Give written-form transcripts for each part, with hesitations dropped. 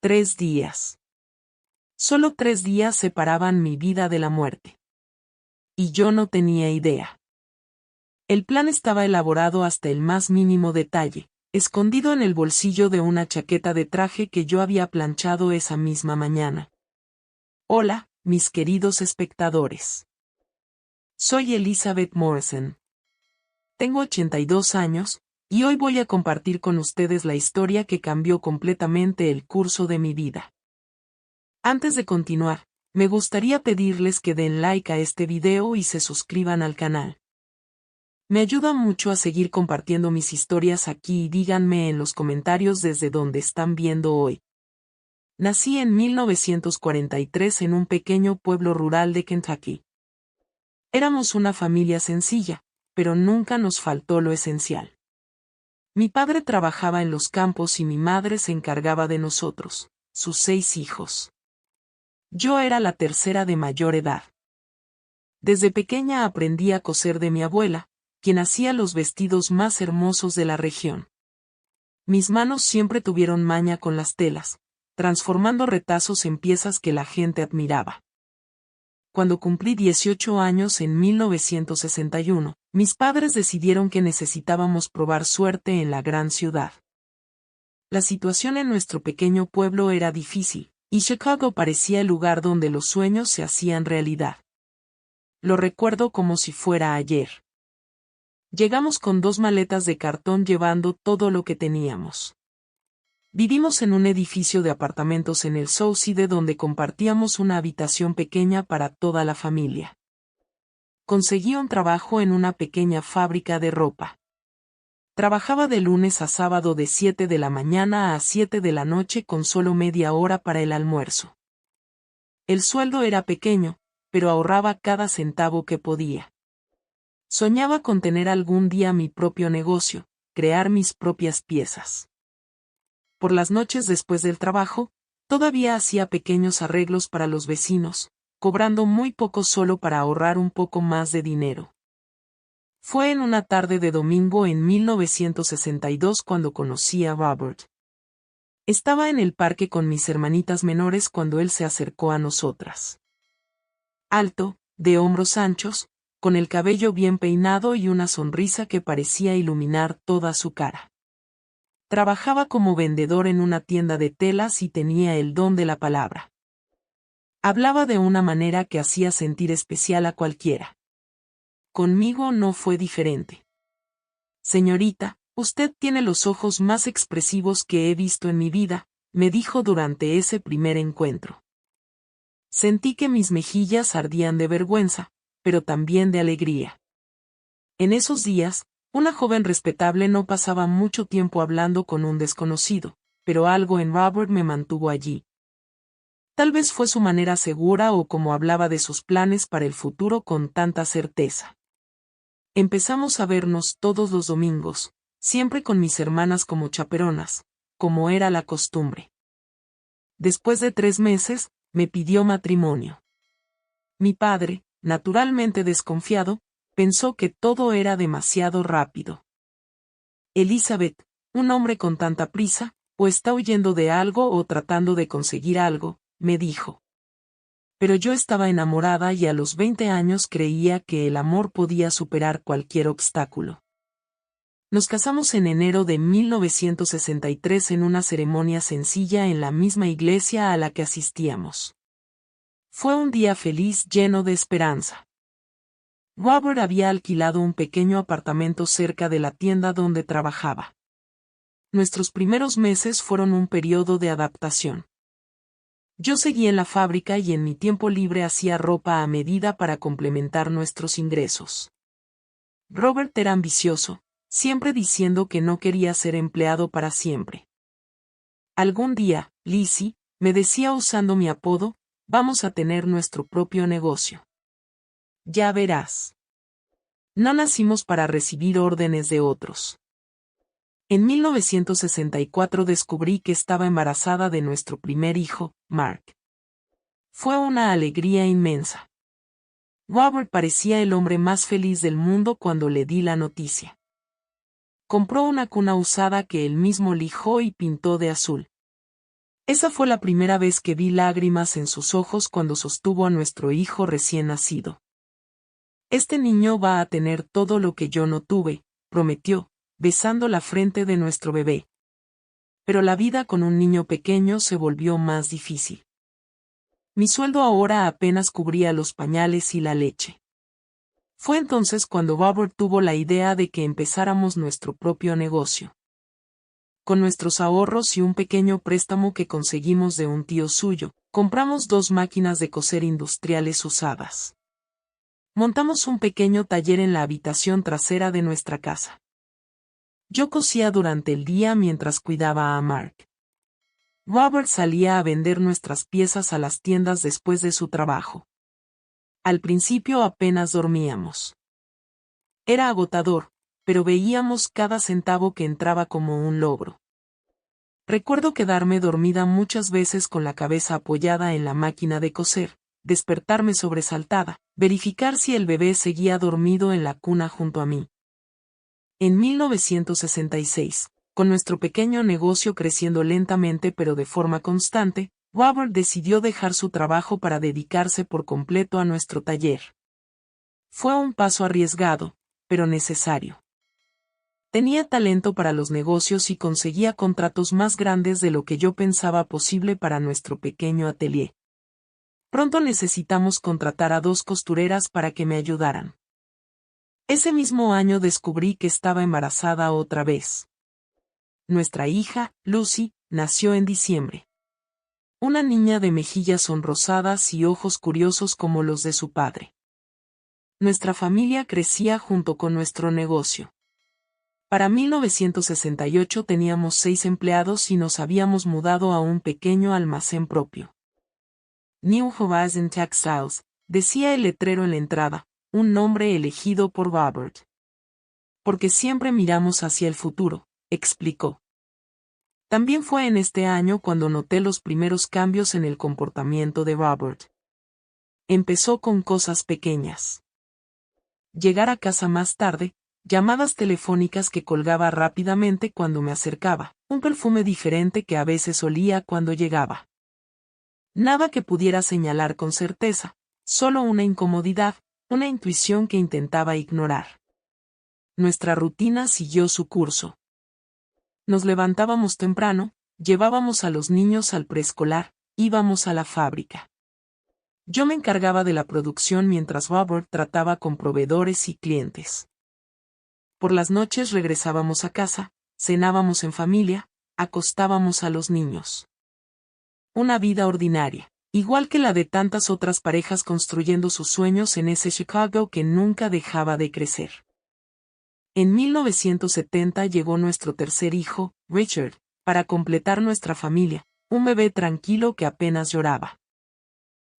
3 días. Solo 3 días separaban mi vida de la muerte. Y yo no tenía idea. El plan estaba elaborado hasta el más mínimo detalle, escondido en el bolsillo de una chaqueta de traje que yo había planchado esa misma mañana. Hola, mis queridos espectadores. Soy Elizabeth Morrison. Tengo 82 años, y hoy voy a compartir con ustedes la historia que cambió completamente el curso de mi vida. Antes de continuar, me gustaría pedirles que den like a este video y se suscriban al canal. Me ayuda mucho a seguir compartiendo mis historias aquí y díganme en los comentarios desde dónde están viendo hoy. Nací en 1943 en un pequeño pueblo rural de Kentucky. Éramos una familia sencilla, pero nunca nos faltó lo esencial. Mi padre trabajaba en los campos y mi madre se encargaba de nosotros, sus 6 hijos. Yo era la tercera de mayor edad. Desde pequeña aprendí a coser de mi abuela, quien hacía los vestidos más hermosos de la región. Mis manos siempre tuvieron maña con las telas, transformando retazos en piezas que la gente admiraba. Cuando cumplí 18 años en 1961, mis padres decidieron que necesitábamos probar suerte en la gran ciudad. La situación en nuestro pequeño pueblo era difícil, y Chicago parecía el lugar donde los sueños se hacían realidad. Lo recuerdo como si fuera ayer. Llegamos con 2 maletas de cartón llevando todo lo que teníamos. Vivimos en un edificio de apartamentos en el South Side donde compartíamos una habitación pequeña para toda la familia. Conseguí un trabajo en una pequeña fábrica de ropa. Trabajaba de lunes a sábado de 7 de la mañana a 7 de la noche con solo media hora para el almuerzo. El sueldo era pequeño, pero ahorraba cada centavo que podía. Soñaba con tener algún día mi propio negocio, crear mis propias piezas. Por las noches después del trabajo, todavía hacía pequeños arreglos para los vecinos, cobrando muy poco solo para ahorrar un poco más de dinero. Fue en una tarde de domingo en 1962 cuando conocí a Robert. Estaba en el parque con mis hermanitas menores cuando él se acercó a nosotras. Alto, de hombros anchos, con el cabello bien peinado y una sonrisa que parecía iluminar toda su cara. Trabajaba como vendedor en una tienda de telas y tenía el don de la palabra. Hablaba de una manera que hacía sentir especial a cualquiera. Conmigo no fue diferente. Señorita, usted tiene los ojos más expresivos que he visto en mi vida, me dijo durante ese primer encuentro. Sentí que mis mejillas ardían de vergüenza, pero también de alegría. En esos días, una joven respetable no pasaba mucho tiempo hablando con un desconocido, pero algo en Robert me mantuvo allí. Tal vez fue su manera segura o como hablaba de sus planes para el futuro con tanta certeza. Empezamos a vernos todos los domingos, siempre con mis hermanas como chaperonas, como era la costumbre. Después de 3 meses, me pidió matrimonio. Mi padre, naturalmente desconfiado, pensó que todo era demasiado rápido. Elizabeth, un hombre con tanta prisa, o está huyendo de algo o tratando de conseguir algo, me dijo. Pero yo estaba enamorada y a los 20 años creía que el amor podía superar cualquier obstáculo. Nos casamos en enero de 1963 en una ceremonia sencilla en la misma iglesia a la que asistíamos. Fue un día feliz lleno de esperanza. Robert había alquilado un pequeño apartamento cerca de la tienda donde trabajaba. Nuestros primeros meses fueron un periodo de adaptación. Yo seguí en la fábrica y en mi tiempo libre hacía ropa a medida para complementar nuestros ingresos. Robert era ambicioso, siempre diciendo que no quería ser empleado para siempre. Algún día, Lizzie, me decía usando mi apodo, vamos a tener nuestro propio negocio. Ya verás. No nacimos para recibir órdenes de otros. En 1964 descubrí que estaba embarazada de nuestro primer hijo, Mark. Fue una alegría inmensa. Robert parecía el hombre más feliz del mundo cuando le di la noticia. Compró una cuna usada que él mismo lijó y pintó de azul. Esa fue la primera vez que vi lágrimas en sus ojos cuando sostuvo a nuestro hijo recién nacido. Este niño va a tener todo lo que yo no tuve, prometió, besando la frente de nuestro bebé. Pero la vida con un niño pequeño se volvió más difícil. Mi sueldo ahora apenas cubría los pañales y la leche. Fue entonces cuando Robert tuvo la idea de que empezáramos nuestro propio negocio. Con nuestros ahorros y un pequeño préstamo que conseguimos de un tío suyo, compramos 2 máquinas de coser industriales usadas. Montamos un pequeño taller en la habitación trasera de nuestra casa. Yo cosía durante el día mientras cuidaba a Mark. Robert salía a vender nuestras piezas a las tiendas después de su trabajo. Al principio apenas dormíamos. Era agotador, pero veíamos cada centavo que entraba como un logro. Recuerdo quedarme dormida muchas veces con la cabeza apoyada en la máquina de coser, despertarme sobresaltada, verificar si el bebé seguía dormido en la cuna junto a mí. En 1966, con nuestro pequeño negocio creciendo lentamente pero de forma constante, Robert decidió dejar su trabajo para dedicarse por completo a nuestro taller. Fue un paso arriesgado, pero necesario. Tenía talento para los negocios y conseguía contratos más grandes de lo que yo pensaba posible para nuestro pequeño atelier. Pronto necesitamos contratar a 2 costureras para que me ayudaran. Ese mismo año descubrí que estaba embarazada otra vez. Nuestra hija, Lucy, nació en diciembre. Una niña de mejillas sonrosadas y ojos curiosos como los de su padre. Nuestra familia crecía junto con nuestro negocio. Para 1968 teníamos 6 empleados y nos habíamos mudado a un pequeño almacén propio. New Horizon Textiles, decía el letrero en la entrada, un nombre elegido por Robert. Porque siempre miramos hacia el futuro, explicó. También fue en este año cuando noté los primeros cambios en el comportamiento de Robert. Empezó con cosas pequeñas. Llegar a casa más tarde, llamadas telefónicas que colgaba rápidamente cuando me acercaba, un perfume diferente que a veces olía cuando llegaba. Nada que pudiera señalar con certeza, solo una incomodidad, una intuición que intentaba ignorar. Nuestra rutina siguió su curso. Nos levantábamos temprano, llevábamos a los niños al preescolar, íbamos a la fábrica. Yo me encargaba de la producción mientras Robert trataba con proveedores y clientes. Por las noches regresábamos a casa, cenábamos en familia, acostábamos a los niños. Una vida ordinaria, igual que la de tantas otras parejas construyendo sus sueños en ese Chicago que nunca dejaba de crecer. En 1970 llegó nuestro tercer hijo, Richard, para completar nuestra familia, un bebé tranquilo que apenas lloraba.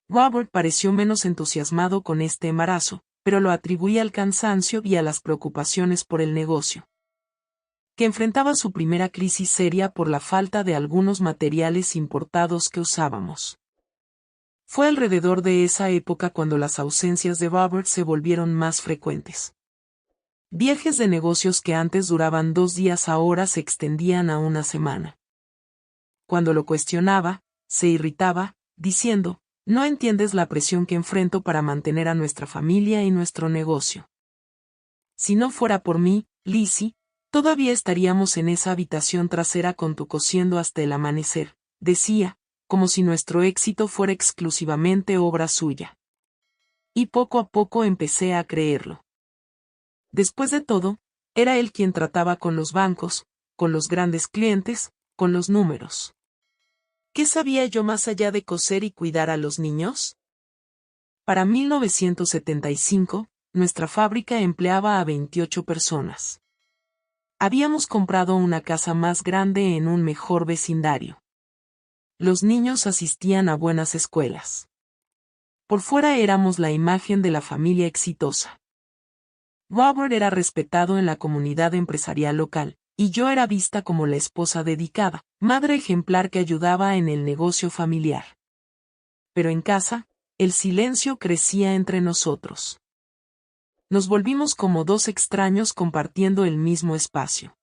Robert pareció menos entusiasmado con este embarazo, pero lo atribuía al cansancio y a las preocupaciones por el negocio. Que enfrentaba su primera crisis seria por la falta de algunos materiales importados que usábamos. Fue alrededor de esa época cuando las ausencias de Robert se volvieron más frecuentes. Viajes de negocios que antes duraban 2 días ahora se extendían a una semana. Cuando lo cuestionaba, se irritaba, diciendo, no entiendes la presión que enfrento para mantener a nuestra familia y nuestro negocio. Si no fuera por mí, Lizzie, todavía estaríamos en esa habitación trasera con tu cosiendo hasta el amanecer, decía, como si nuestro éxito fuera exclusivamente obra suya. Y poco a poco empecé a creerlo. Después de todo, era él quien trataba con los bancos, con los grandes clientes, con los números. ¿Qué sabía yo más allá de coser y cuidar a los niños? Para 1975, nuestra fábrica empleaba a 28 personas. Habíamos comprado una casa más grande en un mejor vecindario. Los niños asistían a buenas escuelas. Por fuera éramos la imagen de la familia exitosa. Robert era respetado en la comunidad empresarial local, y yo era vista como la esposa dedicada, madre ejemplar que ayudaba en el negocio familiar. Pero en casa, el silencio crecía entre nosotros. Nos volvimos como 2 extraños compartiendo el mismo espacio.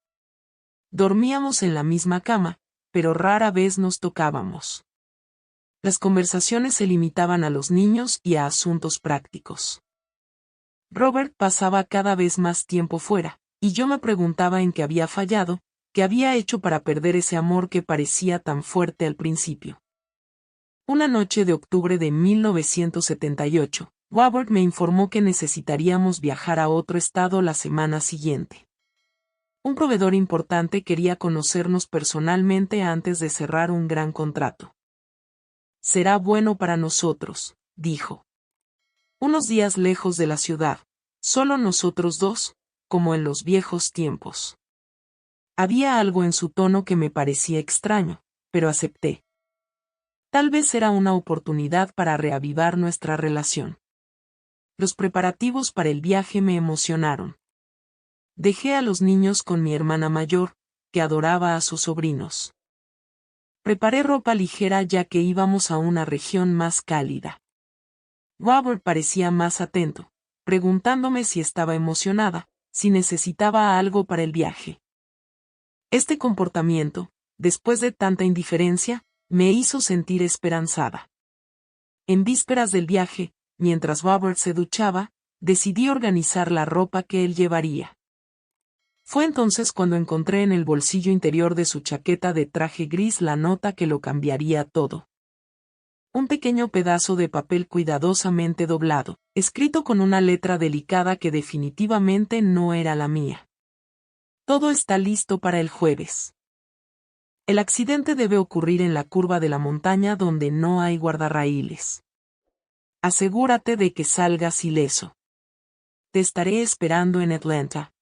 Dormíamos en la misma cama, pero rara vez nos tocábamos. Las conversaciones se limitaban a los niños y a asuntos prácticos. Robert pasaba cada vez más tiempo fuera, y yo me preguntaba en qué había fallado, qué había hecho para perder ese amor que parecía tan fuerte al principio. Una noche de octubre de 1978, Robert me informó que necesitaríamos viajar a otro estado la semana siguiente. Un proveedor importante quería conocernos personalmente antes de cerrar un gran contrato. Será bueno para nosotros, dijo. Unos días lejos de la ciudad, solo nosotros dos, como en los viejos tiempos. Había algo en su tono que me parecía extraño, pero acepté. Tal vez era una oportunidad para reavivar nuestra relación. Los preparativos para el viaje me emocionaron. Dejé a los niños con mi hermana mayor, que adoraba a sus sobrinos. Preparé ropa ligera ya que íbamos a una región más cálida. Robert parecía más atento, preguntándome si estaba emocionada, si necesitaba algo para el viaje. Este comportamiento, después de tanta indiferencia, me hizo sentir esperanzada. En vísperas del viaje, mientras Robert se duchaba, decidí organizar la ropa que él llevaría. Fue entonces cuando encontré en el bolsillo interior de su chaqueta de traje gris la nota que lo cambiaría todo. Un pequeño pedazo de papel cuidadosamente doblado, escrito con una letra delicada que definitivamente no era la mía. Todo está listo para el jueves. El accidente debe ocurrir en la curva de la montaña donde no hay guardarraíles. Asegúrate de que salgas ileso. Te estaré esperando en Atlanta.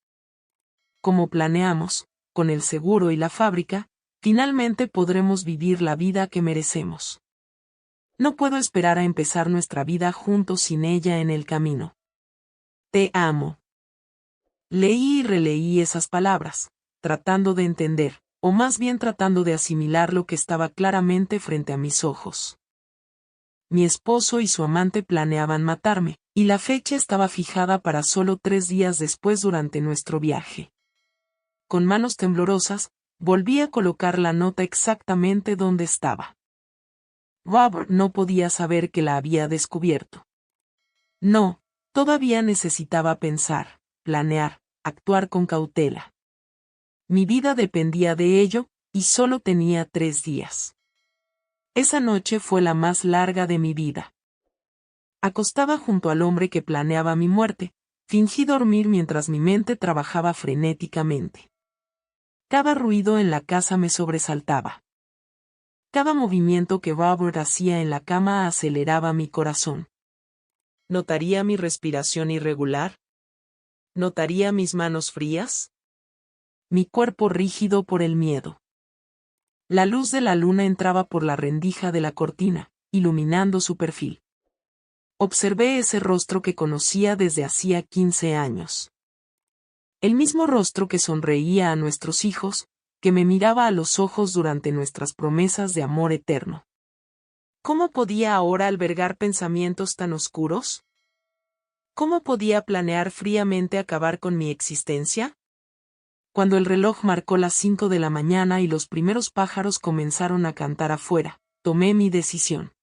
Como planeamos, con el seguro y la fábrica, finalmente podremos vivir la vida que merecemos. No puedo esperar a empezar nuestra vida juntos sin ella en el camino. Te amo. Leí y releí esas palabras, tratando de entender, o más bien tratando de asimilar lo que estaba claramente frente a mis ojos. Mi esposo y su amante planeaban matarme, y la fecha estaba fijada para solo 3 días después durante nuestro viaje. Con manos temblorosas, volví a colocar la nota exactamente donde estaba. Robert no podía saber que la había descubierto. No, todavía necesitaba pensar, planear, actuar con cautela. Mi vida dependía de ello, y solo tenía 3 días. Esa noche fue la más larga de mi vida. Acostada junto al hombre que planeaba mi muerte, fingí dormir mientras mi mente trabajaba frenéticamente. Cada ruido en la casa me sobresaltaba. Cada movimiento que Robert hacía en la cama aceleraba mi corazón. ¿Notaría mi respiración irregular? ¿Notaría mis manos frías? Mi cuerpo rígido por el miedo. La luz de la luna entraba por la rendija de la cortina, iluminando su perfil. Observé ese rostro que conocía desde hacía 15 años. El mismo rostro que sonreía a nuestros hijos, que me miraba a los ojos durante nuestras promesas de amor eterno. ¿Cómo podía ahora albergar pensamientos tan oscuros? ¿Cómo podía planear fríamente acabar con mi existencia? Cuando el reloj marcó las 5 de la mañana y los primeros pájaros comenzaron a cantar afuera, tomé mi decisión.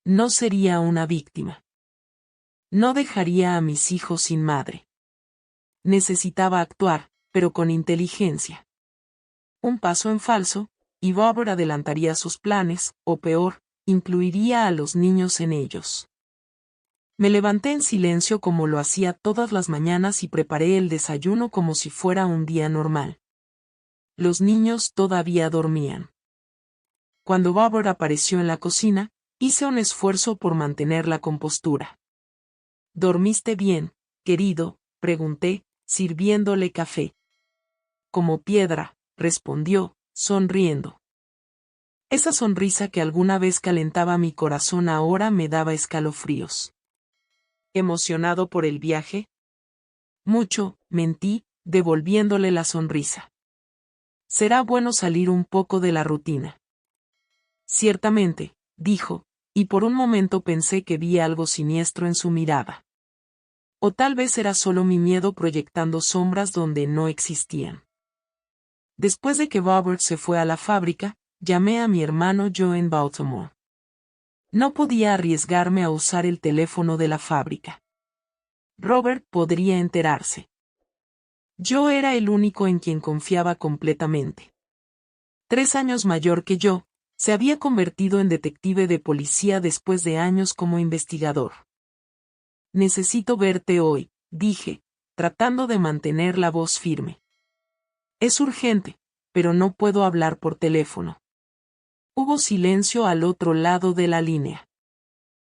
No sería una víctima. No dejaría a mis hijos sin madre. Necesitaba actuar, pero con inteligencia. Un paso en falso, y Robert adelantaría sus planes, o peor, incluiría a los niños en ellos. Me levanté en silencio como lo hacía todas las mañanas y preparé el desayuno como si fuera un día normal. Los niños todavía dormían. Cuando Robert apareció en la cocina, hice un esfuerzo por mantener la compostura. ¿Dormiste bien, querido?, pregunté, sirviéndole café. Como piedra, respondió, sonriendo. Esa sonrisa que alguna vez calentaba mi corazón ahora me daba escalofríos. ¿Emocionado por el viaje? Mucho, mentí, devolviéndole la sonrisa. Será bueno salir un poco de la rutina. Ciertamente, dijo, y por un momento pensé que vi algo siniestro en su mirada. O tal vez era solo mi miedo proyectando sombras donde no existían. Después de que Robert se fue a la fábrica, llamé a mi hermano Joe en Baltimore. No podía arriesgarme a usar el teléfono de la fábrica. Robert podría enterarse. Yo era el único en quien confiaba completamente. 3 años mayor que yo, se había convertido en detective de policía después de años como investigador. Necesito verte hoy, dije, tratando de mantener la voz firme. Es urgente, pero no puedo hablar por teléfono. Hubo silencio al otro lado de la línea.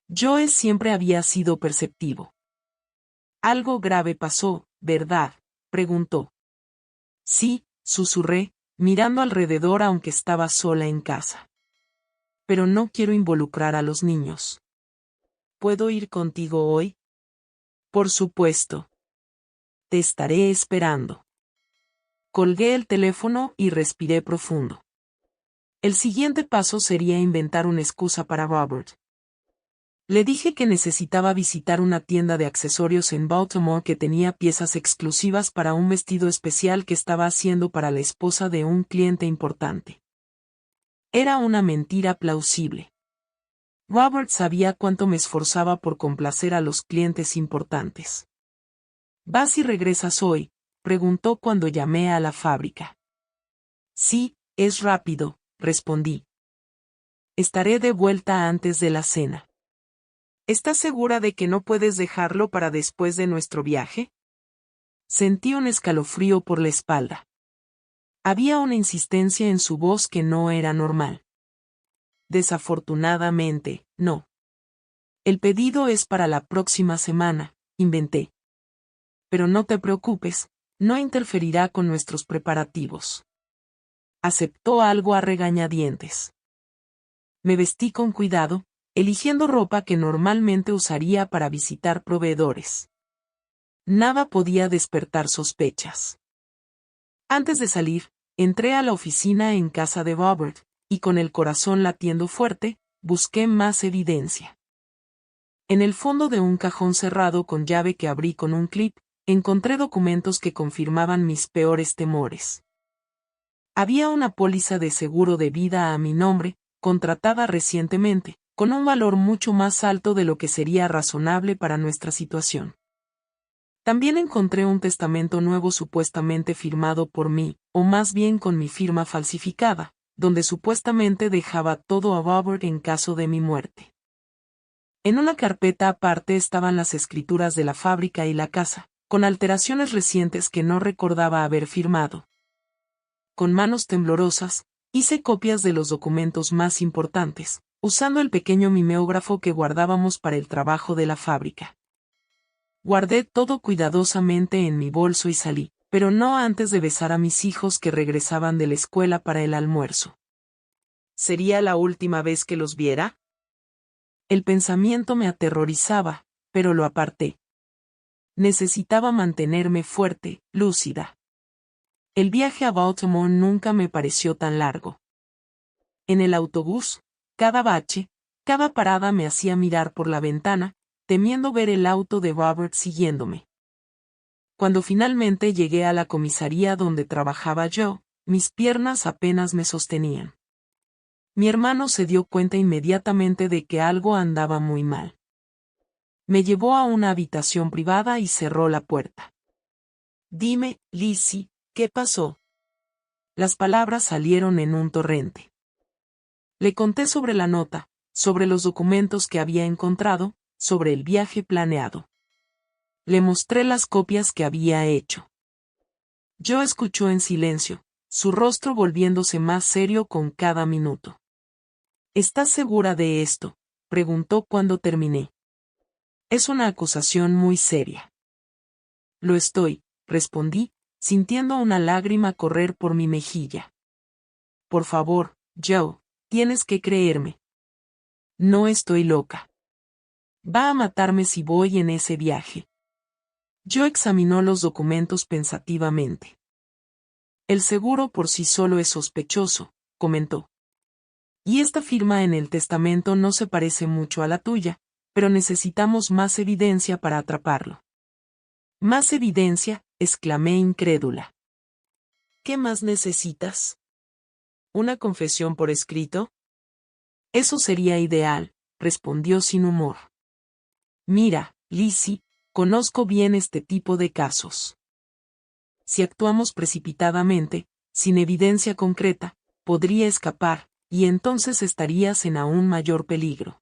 Joe siempre había sido perceptivo. Algo grave pasó, ¿verdad?, preguntó. Sí, susurré, mirando alrededor aunque estaba sola en casa. Pero no quiero involucrar a los niños. ¿Puedo ir contigo hoy? Por supuesto. Te estaré esperando. Colgué el teléfono y respiré profundo. El siguiente paso sería inventar una excusa para Robert. Le dije que necesitaba visitar una tienda de accesorios en Baltimore que tenía piezas exclusivas para un vestido especial que estaba haciendo para la esposa de un cliente importante. Era una mentira plausible. Robert sabía cuánto me esforzaba por complacer a los clientes importantes. ¿Vas y regresas hoy?, preguntó cuando llamé a la fábrica. Sí, es rápido, respondí. Estaré de vuelta antes de la cena. ¿Estás segura de que no puedes dejarlo para después de nuestro viaje? Sentí un escalofrío por la espalda. Había una insistencia en su voz que no era normal. Desafortunadamente, no. El pedido es para la próxima semana, inventé. Pero no te preocupes, no interferirá con nuestros preparativos. Aceptó algo a regañadientes. Me vestí con cuidado, eligiendo ropa que normalmente usaría para visitar proveedores. Nada podía despertar sospechas. Antes de salir, entré a la oficina en casa de Robert, y con el corazón latiendo fuerte, busqué más evidencia. En el fondo de un cajón cerrado con llave que abrí con un clip, encontré documentos que confirmaban mis peores temores. Había una póliza de seguro de vida a mi nombre, contratada recientemente, con un valor mucho más alto de lo que sería razonable para nuestra situación. También encontré un testamento nuevo supuestamente firmado por mí, o más bien con mi firma falsificada, donde supuestamente dejaba todo a Robert en caso de mi muerte. En una carpeta aparte estaban las escrituras de la fábrica y la casa, con alteraciones recientes que no recordaba haber firmado. Con manos temblorosas, hice copias de los documentos más importantes, usando el pequeño mimeógrafo que guardábamos para el trabajo de la fábrica. Guardé todo cuidadosamente en mi bolso y salí, pero no antes de besar a mis hijos que regresaban de la escuela para el almuerzo. ¿Sería la última vez que los viera? El pensamiento me aterrorizaba, pero lo aparté. Necesitaba mantenerme fuerte, lúcida. El viaje a Baltimore nunca me pareció tan largo. En el autobús, cada bache, cada parada me hacía mirar por la ventana, temiendo ver el auto de Robert siguiéndome. Cuando finalmente llegué a la comisaría donde trabajaba yo, mis piernas apenas me sostenían. Mi hermano se dio cuenta inmediatamente de que algo andaba muy mal. Me llevó a una habitación privada y cerró la puerta. Dime, Lizzie, ¿qué pasó? Las palabras salieron en un torrente. Le conté sobre la nota, sobre los documentos que había encontrado, sobre el viaje planeado. Le mostré las copias que había hecho. Joe escuchó en silencio, su rostro volviéndose más serio con cada minuto. ¿Estás segura de esto?, preguntó cuando terminé. Es una acusación muy seria. Lo estoy, respondí, sintiendo una lágrima correr por mi mejilla. Por favor, Joe, tienes que creerme. No estoy loca. Va a matarme si voy en ese viaje. Joe examinó los documentos pensativamente. El seguro por sí solo es sospechoso, comentó. Y esta firma en el testamento no se parece mucho a la tuya, pero necesitamos más evidencia para atraparlo. ¿Más evidencia?, exclamé incrédula. ¿Qué más necesitas? ¿Una confesión por escrito? Eso sería ideal, respondió sin humor. Mira, Lizzie, conozco bien este tipo de casos. Si actuamos precipitadamente, sin evidencia concreta, podría escapar, y entonces estarías en aún mayor peligro.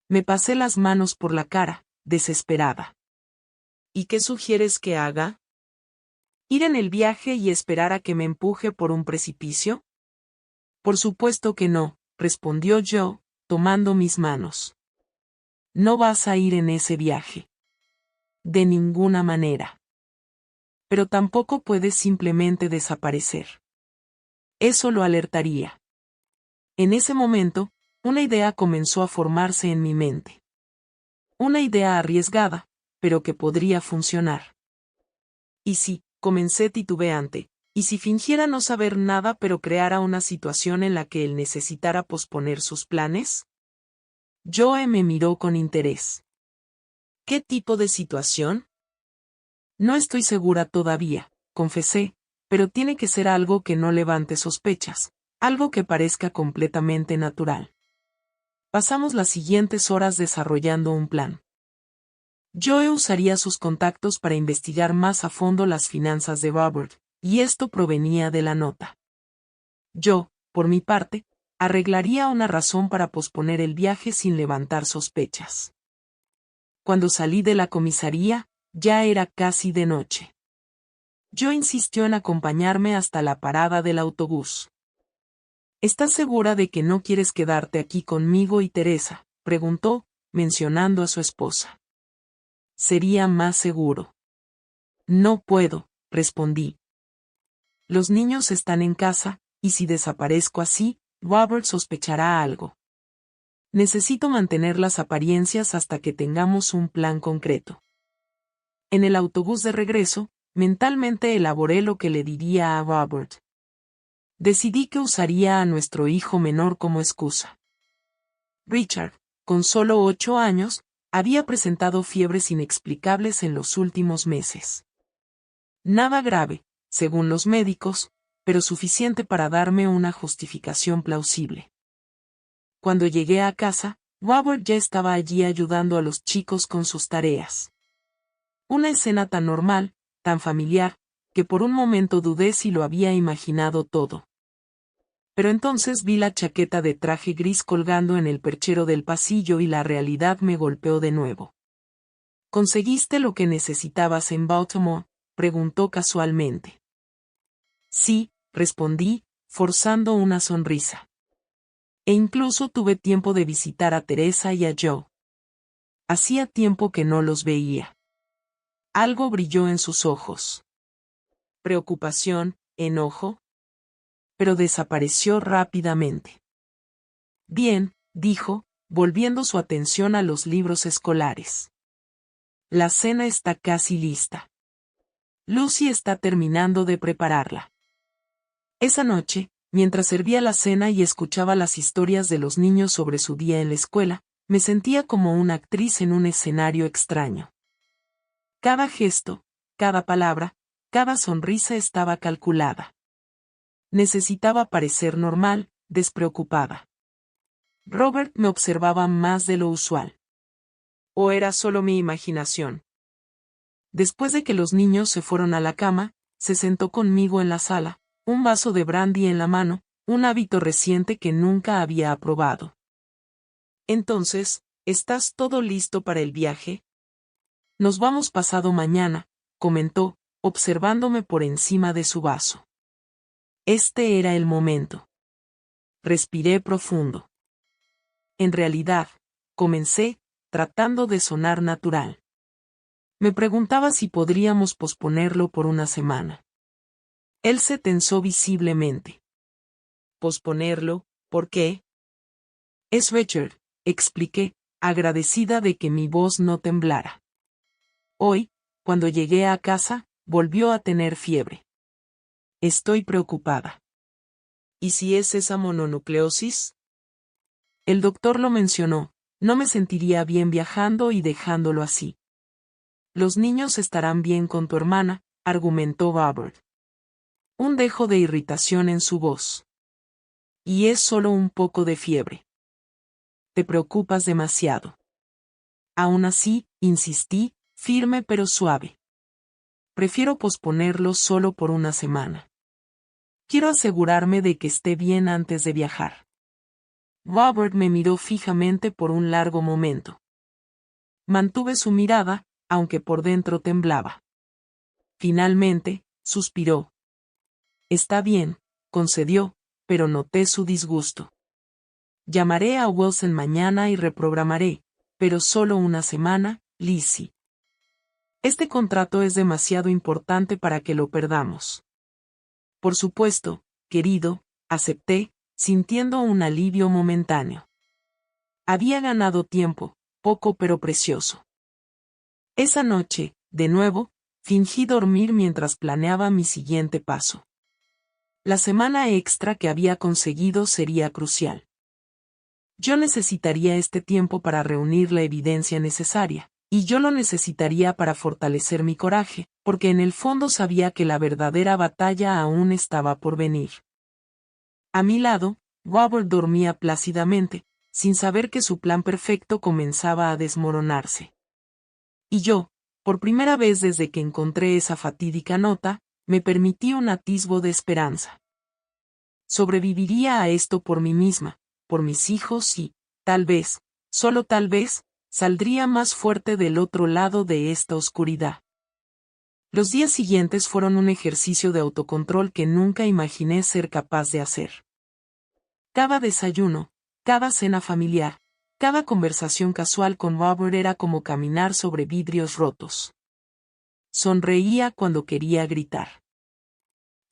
Me pasé las manos por la cara, desesperada. ¿Y qué sugieres que haga? ¿Ir en el viaje y esperar a que me empuje por un precipicio? Por supuesto que no, respondió Joe, tomando mis manos. No vas a ir en ese viaje. De ninguna manera. Pero tampoco puedes simplemente desaparecer. Eso lo alertaría. En ese momento, una idea comenzó a formarse en mi mente. Una idea arriesgada, pero que podría funcionar. ¿Y si, comencé titubeante, y si fingiera no saber nada pero creara una situación en la que él necesitara posponer sus planes? Joe me miró con interés. ¿Qué tipo de situación? No estoy segura todavía, confesé, pero tiene que ser algo que no levante sospechas, algo que parezca completamente natural. Pasamos las siguientes horas desarrollando un plan. Joe usaría sus contactos para investigar más a fondo las finanzas de Robert, y esto provenía de la nota. Yo, por mi parte, arreglaría una razón para posponer el viaje sin levantar sospechas. Cuando salí de la comisaría, ya era casi de noche. Joe insistió en acompañarme hasta la parada del autobús. ¿Estás segura de que no quieres quedarte aquí conmigo y Teresa?, preguntó, mencionando a su esposa. Sería más seguro. No puedo, respondí. Los niños están en casa, y si desaparezco así, Robert sospechará algo. Necesito mantener las apariencias hasta que tengamos un plan concreto. En el autobús de regreso, mentalmente elaboré lo que le diría a Robert. Decidí que usaría a nuestro hijo menor como excusa. Richard, con solo 8 años, había presentado fiebres inexplicables en los últimos meses. Nada grave, según los médicos, pero suficiente para darme una justificación plausible. Cuando llegué a casa, Robert ya estaba allí ayudando a los chicos con sus tareas. Una escena tan normal, tan familiar, que por un momento dudé si lo había imaginado todo. Pero entonces vi la chaqueta de traje gris colgando en el perchero del pasillo y la realidad me golpeó de nuevo. ¿Conseguiste lo que necesitabas en Baltimore?, preguntó casualmente. Sí, respondí, forzando una sonrisa. E incluso tuve tiempo de visitar a Teresa y a Joe. Hacía tiempo que no los veía. Algo brilló en sus ojos. Preocupación, enojo. Pero desapareció rápidamente. Bien, dijo, volviendo su atención a los libros escolares. La cena está casi lista. Lucy está terminando de prepararla. Esa noche, mientras servía la cena y escuchaba las historias de los niños sobre su día en la escuela, me sentía como una actriz en un escenario extraño. Cada gesto, cada palabra, cada sonrisa estaba calculada. Necesitaba parecer normal, despreocupada. Robert me observaba más de lo usual. ¿O era solo mi imaginación? Después de que los niños se fueron a la cama, se sentó conmigo en la sala, un vaso de brandy en la mano, un hábito reciente que nunca había aprobado. Entonces, ¿estás todo listo para el viaje? Nos vamos pasado mañana, comentó, observándome por encima de su vaso. Este era el momento. Respiré profundo. En realidad, comencé, tratando de sonar natural. Me preguntaba si podríamos posponerlo por una semana. Él se tensó visiblemente. ¿Posponerlo? ¿Por qué? Es Richard, expliqué, agradecida de que mi voz no temblara. Hoy, cuando llegué a casa, volvió a tener fiebre. Estoy preocupada. ¿Y si es esa mononucleosis? El doctor lo mencionó, no me sentiría bien viajando y dejándolo así. Los niños estarán bien con tu hermana, argumentó Robert. Un dejo de irritación en su voz. Y es solo un poco de fiebre. Te preocupas demasiado. Aún así, insistí, firme pero suave. Prefiero posponerlo solo por una semana. Quiero asegurarme de que esté bien antes de viajar. Robert me miró fijamente por un largo momento. Mantuve su mirada, aunque por dentro temblaba. Finalmente, suspiró. Está bien, concedió, pero noté su disgusto. Llamaré a Wilson mañana y reprogramaré, pero solo una semana, Lizzie. Este contrato es demasiado importante para que lo perdamos. Por supuesto, querido, acepté, sintiendo un alivio momentáneo. Había ganado tiempo, poco pero precioso. Esa noche, de nuevo, fingí dormir mientras planeaba mi siguiente paso. La semana extra que había conseguido sería crucial. Yo necesitaría este tiempo para reunir la evidencia necesaria, y yo lo necesitaría para fortalecer mi coraje, porque en el fondo sabía que la verdadera batalla aún estaba por venir. A mi lado, Robert dormía plácidamente, sin saber que su plan perfecto comenzaba a desmoronarse. Y yo, por primera vez desde que encontré esa fatídica nota, me permití un atisbo de esperanza. Sobreviviría a esto por mí misma, por mis hijos y, tal vez, solo tal vez, saldría más fuerte del otro lado de esta oscuridad. Los días siguientes fueron un ejercicio de autocontrol que nunca imaginé ser capaz de hacer. Cada desayuno, cada cena familiar, cada conversación casual con Robert era como caminar sobre vidrios rotos. Sonreía cuando quería gritar.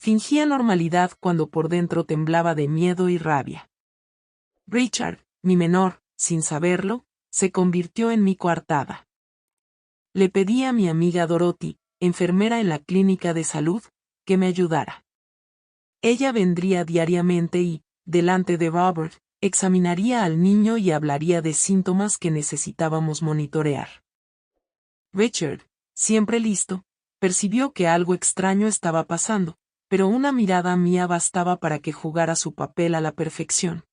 Fingía normalidad cuando por dentro temblaba de miedo y rabia. Richard, mi menor, sin saberlo, se convirtió en mi coartada. Le pedí a mi amiga Dorothy, enfermera en la clínica de salud, que me ayudara. Ella vendría diariamente y, delante de Robert, examinaría al niño y hablaría de síntomas que necesitábamos monitorear. Richard, siempre listo, percibió que algo extraño estaba pasando, pero una mirada mía bastaba para que jugara su papel a la perfección.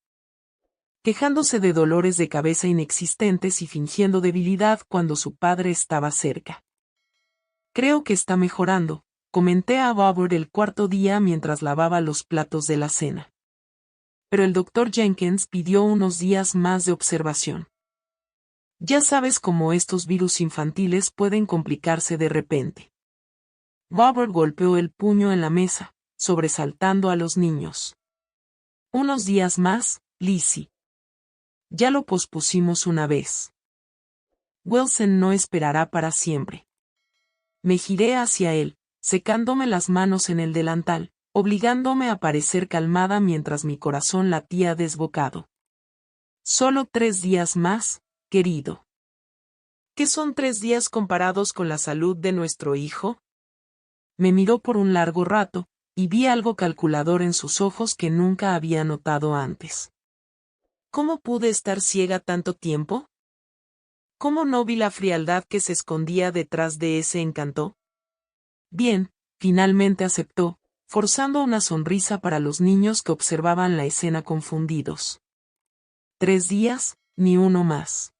Quejándose de dolores de cabeza inexistentes y fingiendo debilidad cuando su padre estaba cerca. Creo que está mejorando, comenté a Robert el cuarto día mientras lavaba los platos de la cena. Pero el Dr. Jenkins pidió unos días más de observación. Ya sabes cómo estos virus infantiles pueden complicarse de repente. Robert golpeó el puño en la mesa, sobresaltando a los niños. Unos días más, Lizzie. Ya lo pospusimos una vez. Wilson no esperará para siempre. Me giré hacia él, secándome las manos en el delantal, obligándome a parecer calmada mientras mi corazón latía desbocado. Solo 3 días más, querido. ¿Qué son 3 días comparados con la salud de nuestro hijo? Me miró por un largo rato, y vi algo calculador en sus ojos que nunca había notado antes. ¿Cómo pude estar ciega tanto tiempo? ¿Cómo no vi la frialdad que se escondía detrás de ese encanto? Bien, finalmente aceptó, forzando una sonrisa para los niños que observaban la escena confundidos. 3 días, ni uno más.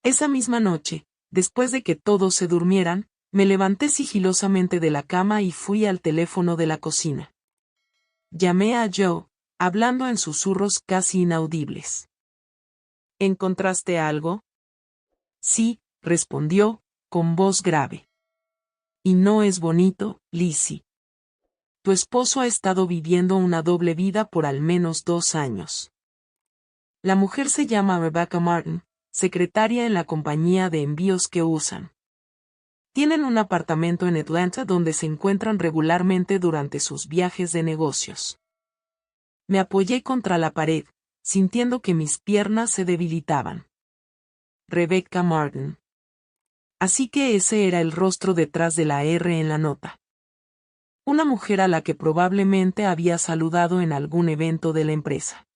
Esa misma noche, después de que todos se durmieran, me levanté sigilosamente de la cama y fui al teléfono de la cocina. Llamé a Joe, hablando en susurros casi inaudibles. ¿Encontraste algo? Sí, respondió, con voz grave. Y no es bonito, Lizzie. Tu esposo ha estado viviendo una doble vida por al menos 2 años. La mujer se llama Rebecca Martin, secretaria en la compañía de envíos que usan. Tienen un apartamento en Atlanta donde se encuentran regularmente durante sus viajes de negocios. Me apoyé contra la pared, sintiendo que mis piernas se debilitaban. Rebecca Martin. Así que ese era el rostro detrás de la R en la nota. Una mujer a la que probablemente había saludado en algún evento de la empresa.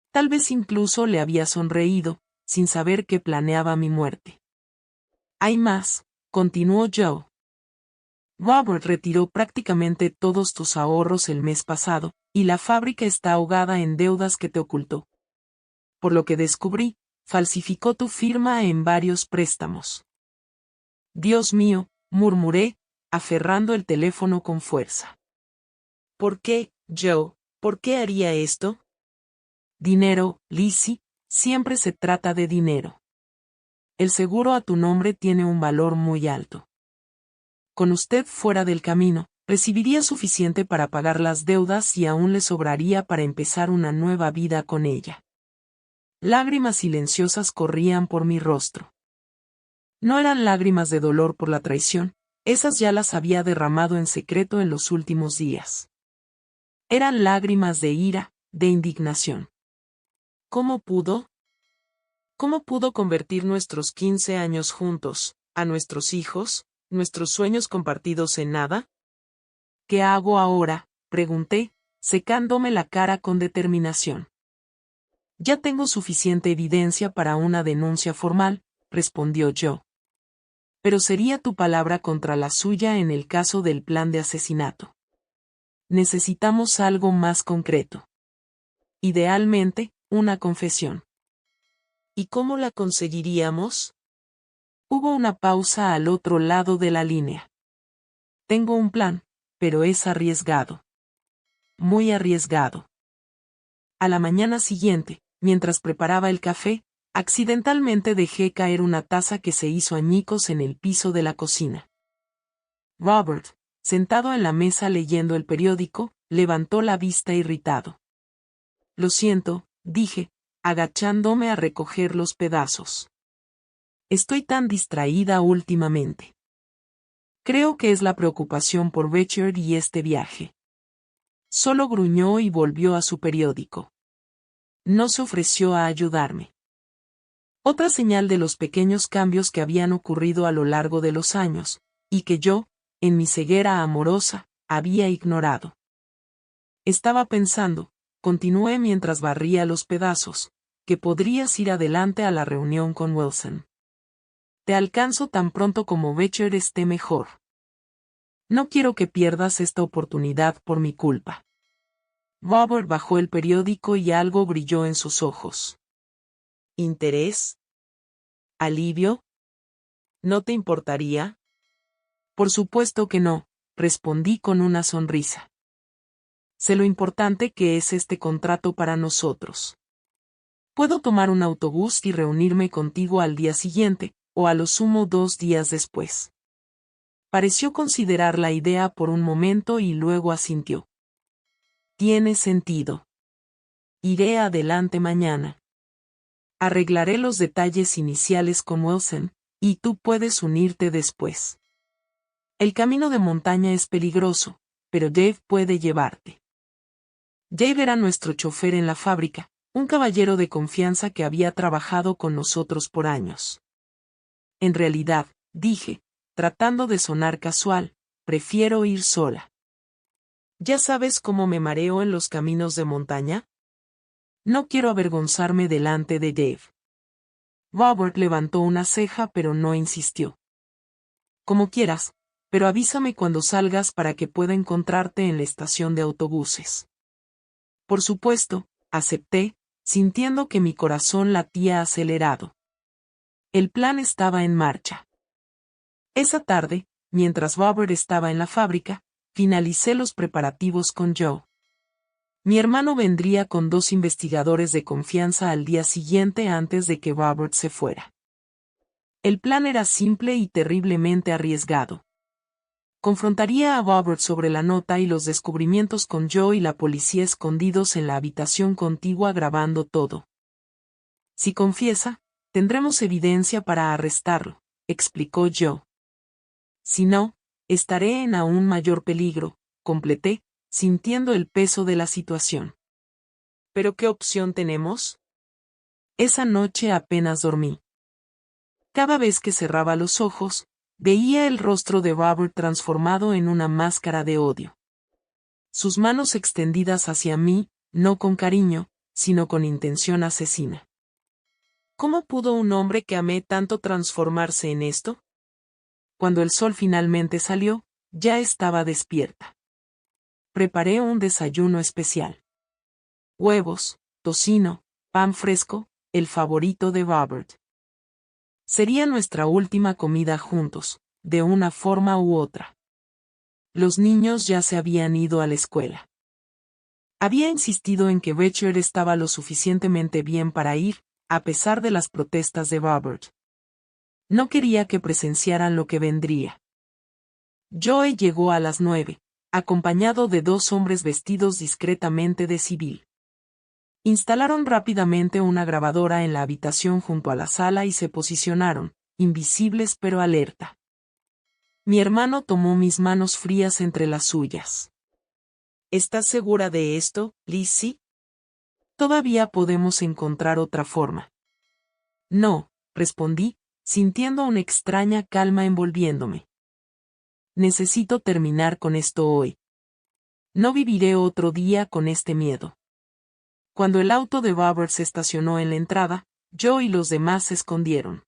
Tal vez incluso le había sonreído, sin saber que planeaba mi muerte. Hay más, continuó Joe. Robert retiró prácticamente todos tus ahorros el mes pasado, y la fábrica está ahogada en deudas que te ocultó. Por lo que descubrí, falsificó tu firma en varios préstamos. Dios mío, murmuré, aferrando el teléfono con fuerza. ¿Por qué, Joe? ¿Por qué haría esto? Dinero, Lizzie, siempre se trata de dinero. El seguro a tu nombre tiene un valor muy alto. Con usted fuera del camino, recibiría suficiente para pagar las deudas y aún le sobraría para empezar una nueva vida con ella. Lágrimas silenciosas corrían por mi rostro. No eran lágrimas de dolor por la traición, esas ya las había derramado en secreto en los últimos días. Eran lágrimas de ira, de indignación. ¿Cómo pudo? ¿Cómo pudo convertir nuestros 15 años juntos, a nuestros hijos, nuestros sueños compartidos en nada? ¿Qué hago ahora?, pregunté, secándome la cara con determinación. Ya tengo suficiente evidencia para una denuncia formal, respondió Joe. Pero sería tu palabra contra la suya en el caso del plan de asesinato. Necesitamos algo más concreto. Idealmente, una confesión. ¿Y cómo la conseguiríamos? Hubo una pausa al otro lado de la línea. Tengo un plan, pero es arriesgado. Muy arriesgado. A la mañana siguiente, mientras preparaba el café, accidentalmente dejé caer una taza que se hizo añicos en el piso de la cocina. Robert, sentado en la mesa leyendo el periódico, levantó la vista irritado. Lo siento, dije, agachándome a recoger los pedazos. Estoy tan distraída últimamente. Creo que es la preocupación por Richard y este viaje. Solo gruñó y volvió a su periódico. No se ofreció a ayudarme. Otra señal de los pequeños cambios que habían ocurrido a lo largo de los años, y que yo, en mi ceguera amorosa, había ignorado. Estaba pensando, continué mientras barría los pedazos, que podrías ir adelante a la reunión con Wilson. Te alcanzo tan pronto como Richard esté mejor. No quiero que pierdas esta oportunidad por mi culpa. Robert bajó el periódico y algo brilló en sus ojos. ¿Interés? ¿Alivio? ¿No te importaría? Por supuesto que no, respondí con una sonrisa. Sé lo importante que es este contrato para nosotros. Puedo tomar un autobús y reunirme contigo al día siguiente, o a lo sumo 2 días después. Pareció considerar la idea por un momento y luego asintió. Tiene sentido. Iré adelante mañana. Arreglaré los detalles iniciales con Wilson, y tú puedes unirte después. El camino de montaña es peligroso, pero Dave puede llevarte. Dave era nuestro chofer en la fábrica, un caballero de confianza que había trabajado con nosotros por años. En realidad, dije, tratando de sonar casual, prefiero ir sola. ¿Ya sabes cómo me mareo en los caminos de montaña? No quiero avergonzarme delante de Dave. Robert levantó una ceja pero no insistió. Como quieras, pero avísame cuando salgas para que pueda encontrarte en la estación de autobuses. Por supuesto, acepté, sintiendo que mi corazón latía acelerado. El plan estaba en marcha. Esa tarde, mientras Robert estaba en la fábrica, finalicé los preparativos con Joe. Mi hermano vendría con 2 investigadores de confianza al día siguiente antes de que Robert se fuera. El plan era simple y terriblemente arriesgado. Confrontaría a Robert sobre la nota y los descubrimientos con Joe y la policía escondidos en la habitación contigua grabando todo. Si confiesa, tendremos evidencia para arrestarlo, explicó Joe. Si no, estaré en aún mayor peligro, completé, sintiendo el peso de la situación. ¿Pero qué opción tenemos? Esa noche apenas dormí. Cada vez que cerraba los ojos, veía el rostro de Robert transformado en una máscara de odio. Sus manos extendidas hacia mí, no con cariño, sino con intención asesina. ¿Cómo pudo un hombre que amé tanto transformarse en esto? Cuando el sol finalmente salió, Ya estaba despierta. Preparé un desayuno especial. Huevos, tocino, pan fresco, el favorito de Robert. Sería nuestra última comida juntos, de una forma u otra. Los niños ya se habían ido a la escuela. Había insistido en que Richard estaba lo suficientemente bien para ir, a pesar de las protestas de Robert. No quería que presenciaran lo que vendría. Joe llegó a las 9, acompañado de 2 hombres vestidos discretamente de civil. Instalaron rápidamente una grabadora en la habitación junto a la sala y se posicionaron, invisibles pero alerta. Mi hermano tomó mis manos frías entre las suyas. ¿Estás segura de esto, Lizzie? Todavía podemos encontrar otra forma. No, respondí, sintiendo una extraña calma envolviéndome. Necesito terminar con esto hoy. No viviré otro día con este miedo. Cuando el auto de Robert se estacionó en la entrada, yo y los demás se escondieron.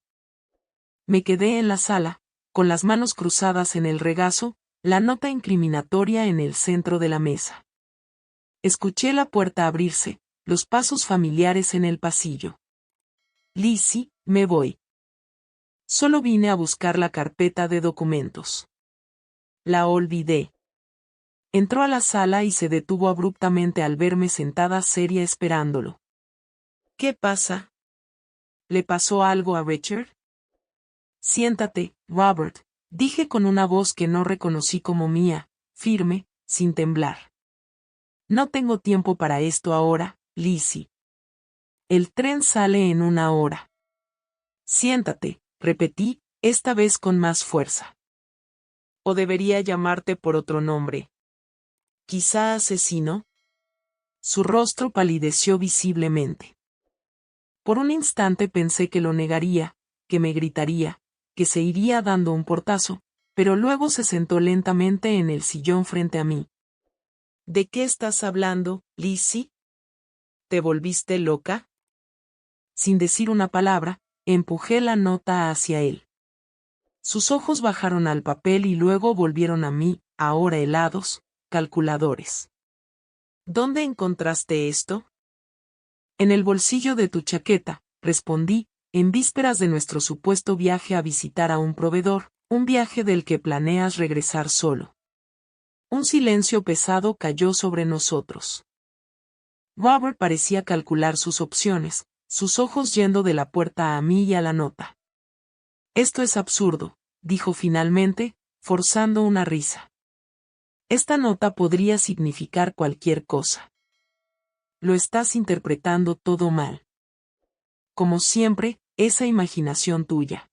Me quedé en la sala, con las manos cruzadas en el regazo, la nota incriminatoria en el centro de la mesa. Escuché la puerta abrirse, los pasos familiares en el pasillo. Lizzie, me voy. Solo vine a buscar la carpeta de documentos. La olvidé. Entró a la sala y se detuvo abruptamente al verme sentada seria esperándolo. ¿Qué pasa? ¿Le pasó algo a Richard? Siéntate, Robert, dije con una voz que no reconocí como mía, firme, sin temblar. No tengo tiempo para esto ahora, Lizzie. El tren sale en 1 hora. Siéntate, repetí, esta vez con más fuerza. ¿O debería llamarte por otro nombre? ¿Quizá asesino? Su rostro palideció visiblemente. Por un instante pensé que lo negaría, que me gritaría, que se iría dando un portazo, pero luego se sentó lentamente en el sillón frente a mí. ¿De qué estás hablando, Lizzie? ¿Te volviste loca? Sin decir una palabra, empujé la nota hacia él. Sus ojos bajaron al papel y luego volvieron a mí, ahora helados, calculadores. ¿Dónde encontraste esto? En el bolsillo de tu chaqueta, respondí, en vísperas de nuestro supuesto viaje a visitar a un proveedor, un viaje del que planeas regresar solo. Un silencio pesado cayó sobre nosotros. Robert parecía calcular sus opciones, sus ojos yendo de la puerta a mí y a la nota. Esto es absurdo, dijo finalmente, forzando una risa. Esta nota podría significar cualquier cosa. Lo estás interpretando todo mal. Como siempre, esa imaginación tuya.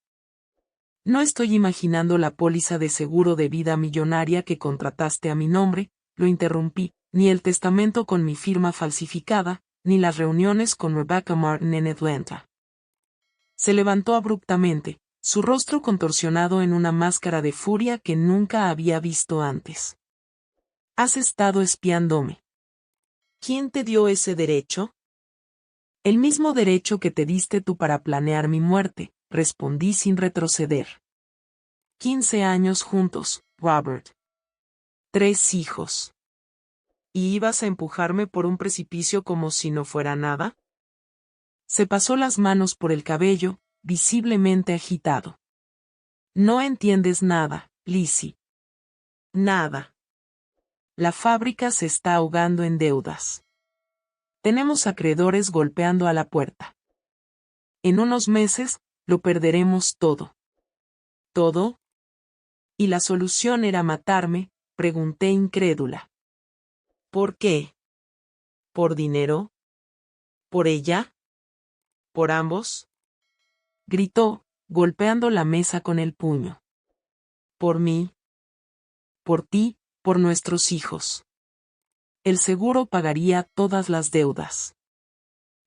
No estoy imaginando la póliza de seguro de vida millonaria que contrataste a mi nombre, lo interrumpí, ni el testamento con mi firma falsificada, ni las reuniones con Rebecca Martin en Atlanta. Se levantó abruptamente, su rostro contorsionado en una máscara de furia que nunca había visto antes. ¿Has estado espiándome? ¿Quién te dio ese derecho? El mismo derecho que te diste tú para planear mi muerte, respondí sin retroceder. 15 años juntos, Robert. 3 hijos. ¿Y ibas a empujarme por un precipicio como si no fuera nada? Se pasó las manos por el cabello, visiblemente agitado. No entiendes nada, Lizzie. Nada. La fábrica se está ahogando en deudas. Tenemos acreedores golpeando a la puerta. En unos meses, lo perderemos todo. ¿Todo? ¿Y la solución era matarme?, pregunté incrédula. ¿Por qué? ¿Por dinero? ¿Por ella? ¿Por ambos? Gritó, golpeando la mesa con el puño. Por mí. Por ti, por nuestros hijos. El seguro pagaría todas las deudas.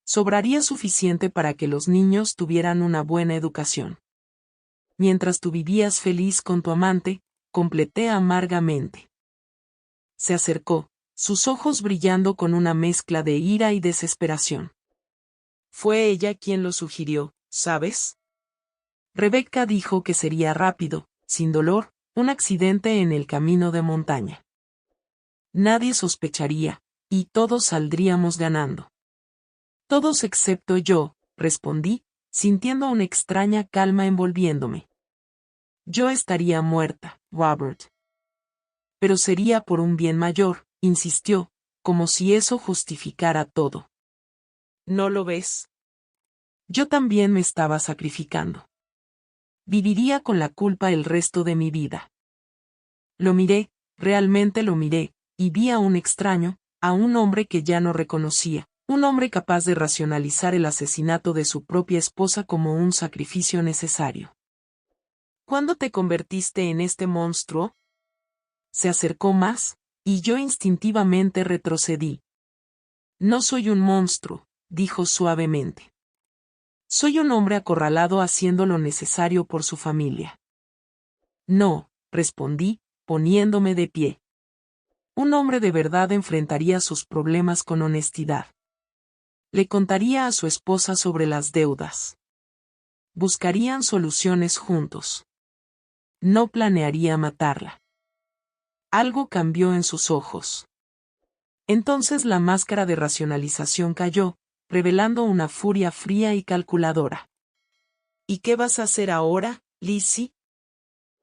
Sobraría suficiente para que los niños tuvieran una buena educación. Mientras tú vivías feliz con tu amante, completé amargamente. Se acercó, sus ojos brillando con una mezcla de ira y desesperación. Fue ella quien lo sugirió, ¿sabes? Rebecca dijo que sería rápido, sin dolor, Un accidente en el camino de montaña. Nadie sospecharía, y todos saldríamos ganando. Todos excepto yo, respondí, sintiendo una extraña calma envolviéndome. Yo estaría muerta, Robert. Pero sería por un bien mayor, insistió, como si eso justificara todo. ¿No lo ves? Yo también me estaba sacrificando. Viviría con la culpa el resto de mi vida. Lo miré, realmente lo miré, y vi a un extraño, a un hombre que ya no reconocía, un hombre capaz de racionalizar el asesinato de su propia esposa como un sacrificio necesario. ¿Cuándo te convertiste en este monstruo? Se acercó más, y yo instintivamente retrocedí. No soy un monstruo, dijo suavemente. Soy un hombre acorralado haciendo lo necesario por su familia. No, respondí, poniéndome de pie. Un hombre de verdad enfrentaría sus problemas con honestidad. Le contaría a su esposa sobre las deudas. Buscarían soluciones juntos. No planearía matarla. Algo cambió en sus ojos. Entonces la máscara de racionalización cayó, revelando una furia fría y calculadora. ¿Y qué vas a hacer ahora, Lizzie?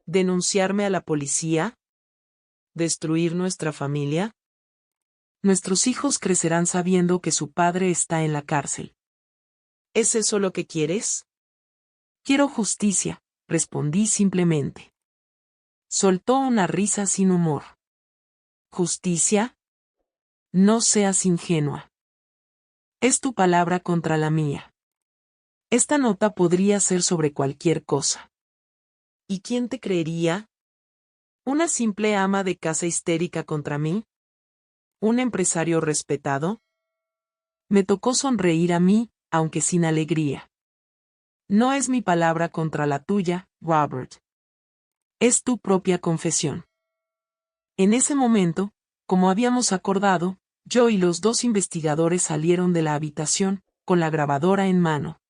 ¿Denunciarme a la policía? ¿Destruir nuestra familia? Nuestros hijos crecerán sabiendo que su padre está en la cárcel. ¿Es eso lo que quieres? Quiero justicia, respondí simplemente. Soltó una risa sin humor. ¿Justicia? No seas ingenua. Es tu palabra contra la mía. Esta nota podría ser sobre cualquier cosa. ¿Y quién te creería? ¿Una simple ama de casa histérica contra mí? ¿Un empresario respetado? Me tocó sonreír a mí, aunque sin alegría. No es mi palabra contra la tuya, Robert. Es tu propia confesión. En ese momento, como habíamos acordado, yo y los dos investigadores salieron de la habitación, con la grabadora en mano.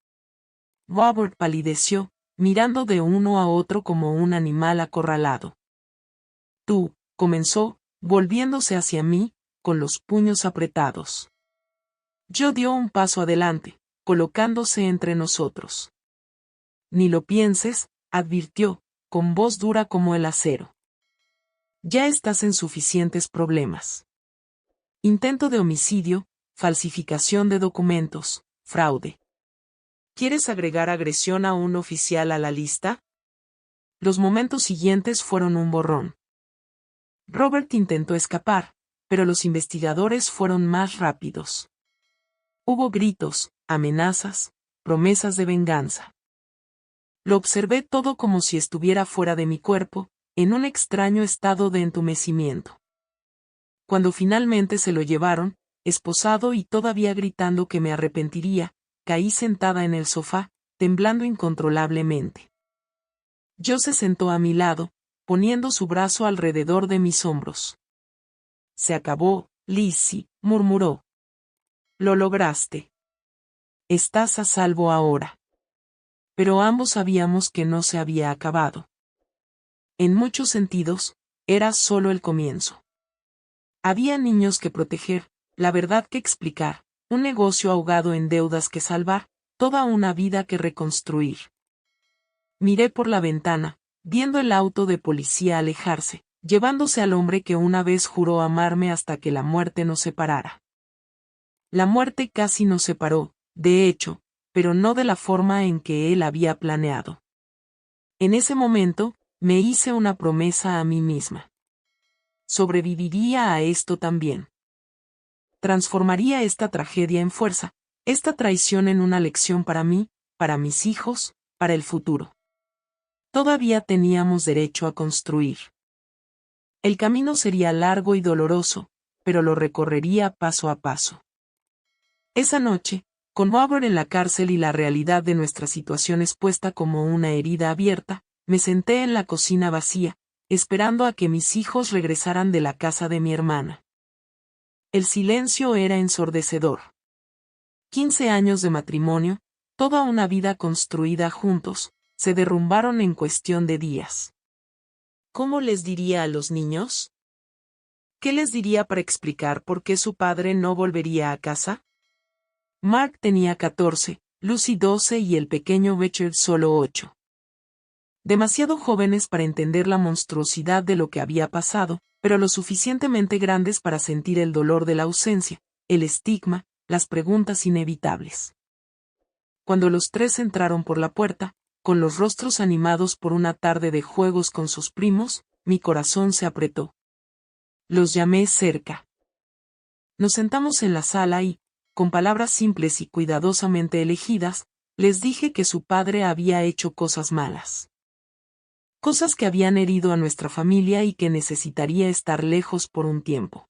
Robert palideció, mirando de uno a otro como un animal acorralado. Tú, comenzó, volviéndose hacia mí, con los puños apretados. Yo dio un paso adelante, colocándose entre nosotros. Ni lo pienses, advirtió, con voz dura como el acero. Ya estás en suficientes problemas. Intento de homicidio, falsificación de documentos, fraude. ¿Quieres agregar agresión a un oficial a la lista? Los momentos siguientes fueron un borrón. Robert intentó escapar, pero los investigadores fueron más rápidos. Hubo gritos, amenazas, promesas de venganza. Lo observé todo como si estuviera fuera de mi cuerpo, en un extraño estado de entumecimiento. Cuando finalmente se lo llevaron, esposado y todavía gritando que me arrepentiría, caí sentada en el sofá, temblando incontrolablemente. Jo se sentó a mi lado, poniendo su brazo alrededor de mis hombros. Se acabó, Lizzie, murmuró. Lo lograste. Estás a salvo ahora. Pero ambos sabíamos que no se había acabado. En muchos sentidos, era solo el comienzo. Había niños que proteger, la verdad que explicar, un negocio ahogado en deudas que salvar, toda una vida que reconstruir. Miré por la ventana, viendo el auto de policía alejarse, llevándose al hombre que una vez juró amarme hasta que la muerte nos separara. La muerte casi nos separó, de hecho, pero no de la forma en que él había planeado. En ese momento, me hice una promesa a mí misma. Sobreviviría a esto también. Transformaría esta tragedia en fuerza, esta traición en una lección para mí, para mis hijos, para el futuro. Todavía teníamos derecho a construir. El camino sería largo y doloroso, pero lo recorrería paso a paso. Esa noche, con Robert en la cárcel y la realidad de nuestra situación expuesta como una herida abierta, me senté en la cocina vacía, esperando a que mis hijos regresaran de la casa de mi hermana. El silencio era ensordecedor. 15 años de matrimonio, toda una vida construida juntos, se derrumbaron en cuestión de días. ¿Cómo les diría a los niños? ¿Qué les diría para explicar por qué su padre no volvería a casa? Mark tenía 14, Lucy 12 y el pequeño Richard solo 8. Demasiado jóvenes para entender la monstruosidad de lo que había pasado, pero lo suficientemente grandes para sentir el dolor de la ausencia, el estigma, las preguntas inevitables. Cuando los tres entraron por la puerta, con los rostros animados por una tarde de juegos con sus primos, mi corazón se apretó. Los llamé cerca. Nos sentamos en la sala y, con palabras simples y cuidadosamente elegidas, les dije que su padre había hecho cosas malas. Cosas que habían herido a nuestra familia y que necesitaría estar lejos por un tiempo.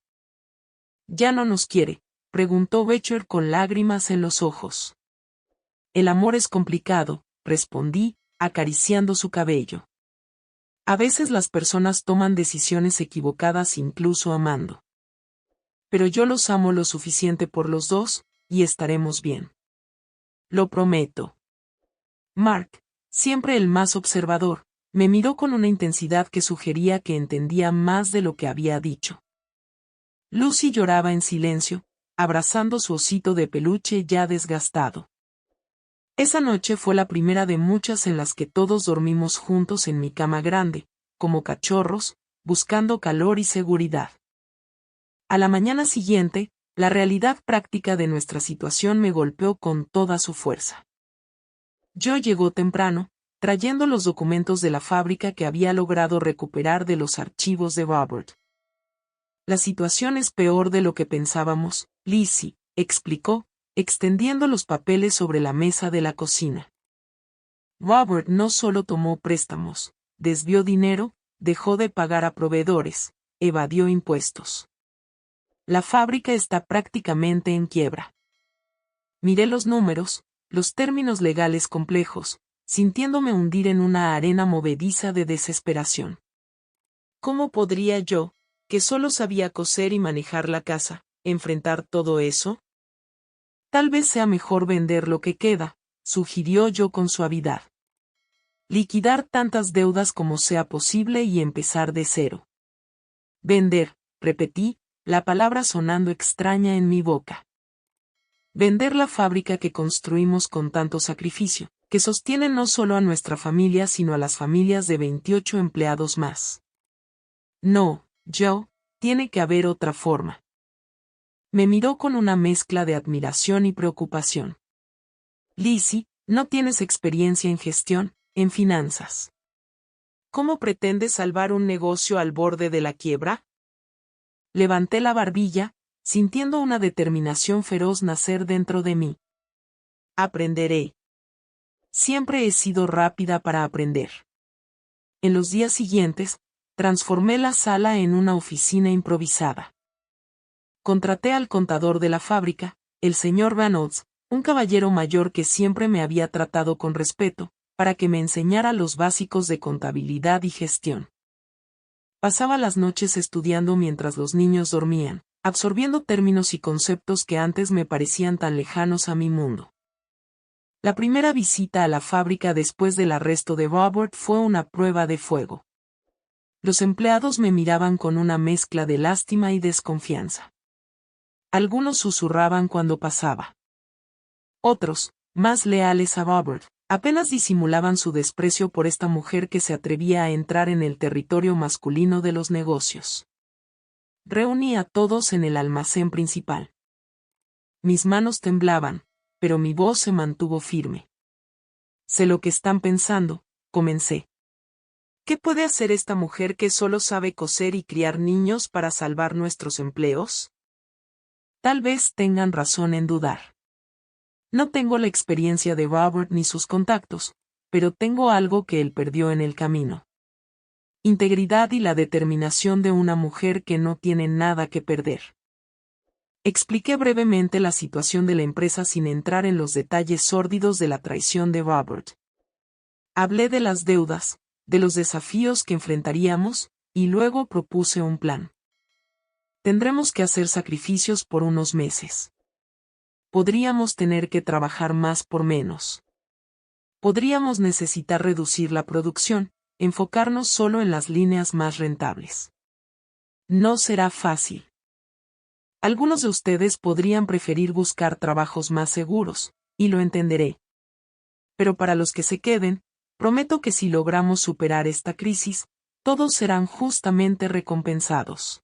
¿Ya no nos quiere?, preguntó Becher con lágrimas en los ojos. El amor es complicado, respondí, acariciando su cabello. A veces las personas toman decisiones equivocadas incluso amando. Pero yo los amo lo suficiente por los dos, y estaremos bien. Lo prometo. Mark, siempre el más observador, me miró con una intensidad que sugería que entendía más de lo que había dicho. Lucy lloraba en silencio, abrazando su osito de peluche ya desgastado. Esa noche fue la primera de muchas en las que todos dormimos juntos en mi cama grande, como cachorros, buscando calor y seguridad. A la mañana siguiente, la realidad práctica de nuestra situación me golpeó con toda su fuerza. Joe llegó temprano, trayendo los documentos de la fábrica que había logrado recuperar de los archivos de Robert. La situación es peor de lo que pensábamos, Lizzie, explicó, extendiendo los papeles sobre la mesa de la cocina. Robert no solo tomó préstamos, desvió dinero, dejó de pagar a proveedores, evadió impuestos. La fábrica está prácticamente en quiebra. Miré los números, los términos legales complejos, sintiéndome hundir en una arena movediza de desesperación. ¿Cómo podría yo, que solo sabía coser y manejar la casa, enfrentar todo eso? Tal vez sea mejor vender lo que queda, sugirió yo con suavidad. Liquidar tantas deudas como sea posible y empezar de cero. Vender, repetí, la palabra sonando extraña en mi boca. Vender la fábrica que construimos con tanto sacrificio, que sostiene no solo a nuestra familia sino a las familias de 28 empleados más. No, Joe, tiene que haber otra forma. Me miró con una mezcla de admiración y preocupación. Lizzie, no tienes experiencia en gestión, en finanzas. ¿Cómo pretendes salvar un negocio al borde de la quiebra? Levanté la barbilla, sintiendo una determinación feroz nacer dentro de mí. Aprenderé. Siempre he sido rápida para aprender. En los días siguientes, transformé la sala en una oficina improvisada. Contraté al contador de la fábrica, el señor Van Oz, un caballero mayor que siempre me había tratado con respeto, para que me enseñara los básicos de contabilidad y gestión. Pasaba las noches estudiando mientras los niños dormían, absorbiendo términos y conceptos que antes me parecían tan lejanos a mi mundo. La primera visita a la fábrica después del arresto de Robert fue una prueba de fuego. Los empleados me miraban con una mezcla de lástima y desconfianza. Algunos susurraban cuando pasaba. Otros, más leales a Robert, apenas disimulaban su desprecio por esta mujer que se atrevía a entrar en el territorio masculino de los negocios. Reuní a todos en el almacén principal. Mis manos temblaban, pero mi voz se mantuvo firme. Sé lo que están pensando, comencé. ¿Qué puede hacer esta mujer que solo sabe coser y criar niños para salvar nuestros empleos? Tal vez tengan razón en dudar. No tengo la experiencia de Robert ni sus contactos, pero tengo algo que él perdió en el camino. Integridad y la determinación de una mujer que no tiene nada que perder. Expliqué brevemente la situación de la empresa sin entrar en los detalles sórdidos de la traición de Robert. Hablé de las deudas, de los desafíos que enfrentaríamos, y luego propuse un plan. Tendremos que hacer sacrificios por unos meses. Podríamos tener que trabajar más por menos. Podríamos necesitar reducir la producción, enfocarnos solo en las líneas más rentables. No será fácil. Algunos de ustedes podrían preferir buscar trabajos más seguros, y lo entenderé. Pero para los que se queden, prometo que si logramos superar esta crisis, todos serán justamente recompensados.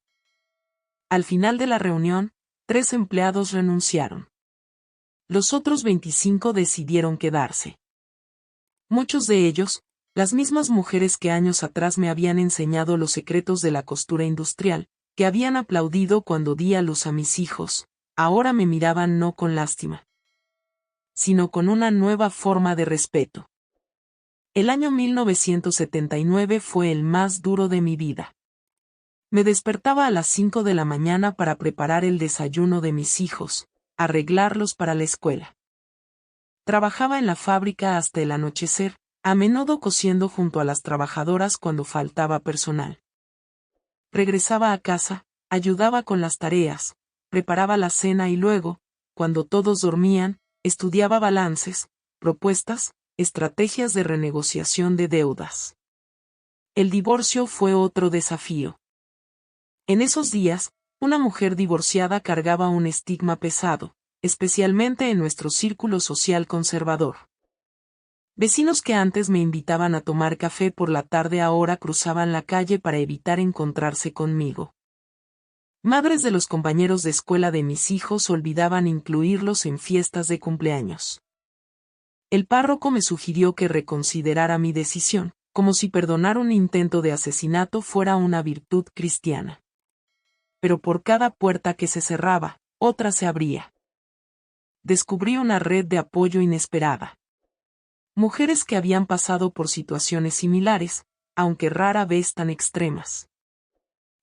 Al final de la reunión, 3 empleados renunciaron. Los otros 25 decidieron quedarse. Muchos de ellos, las mismas mujeres que años atrás me habían enseñado los secretos de la costura industrial, que habían aplaudido cuando di a luz a mis hijos, ahora me miraban no con lástima, sino con una nueva forma de respeto. El año 1979 fue el más duro de mi vida. Me despertaba a las 5 de la mañana para preparar el desayuno de mis hijos, arreglarlos para la escuela. Trabajaba en la fábrica hasta el anochecer, a menudo cosiendo junto a las trabajadoras cuando faltaba personal. Regresaba a casa, ayudaba con las tareas, preparaba la cena y luego, cuando todos dormían, estudiaba balances, propuestas, estrategias de renegociación de deudas. El divorcio fue otro desafío. En esos días, una mujer divorciada cargaba un estigma pesado, especialmente en nuestro círculo social conservador. Vecinos que antes me invitaban a tomar café por la tarde ahora cruzaban la calle para evitar encontrarse conmigo. Madres de los compañeros de escuela de mis hijos olvidaban incluirlos en fiestas de cumpleaños. El párroco me sugirió que reconsiderara mi decisión, como si perdonar un intento de asesinato fuera una virtud cristiana. Pero por cada puerta que se cerraba, otra se abría. Descubrí una red de apoyo inesperada. Mujeres que habían pasado por situaciones similares, aunque rara vez tan extremas.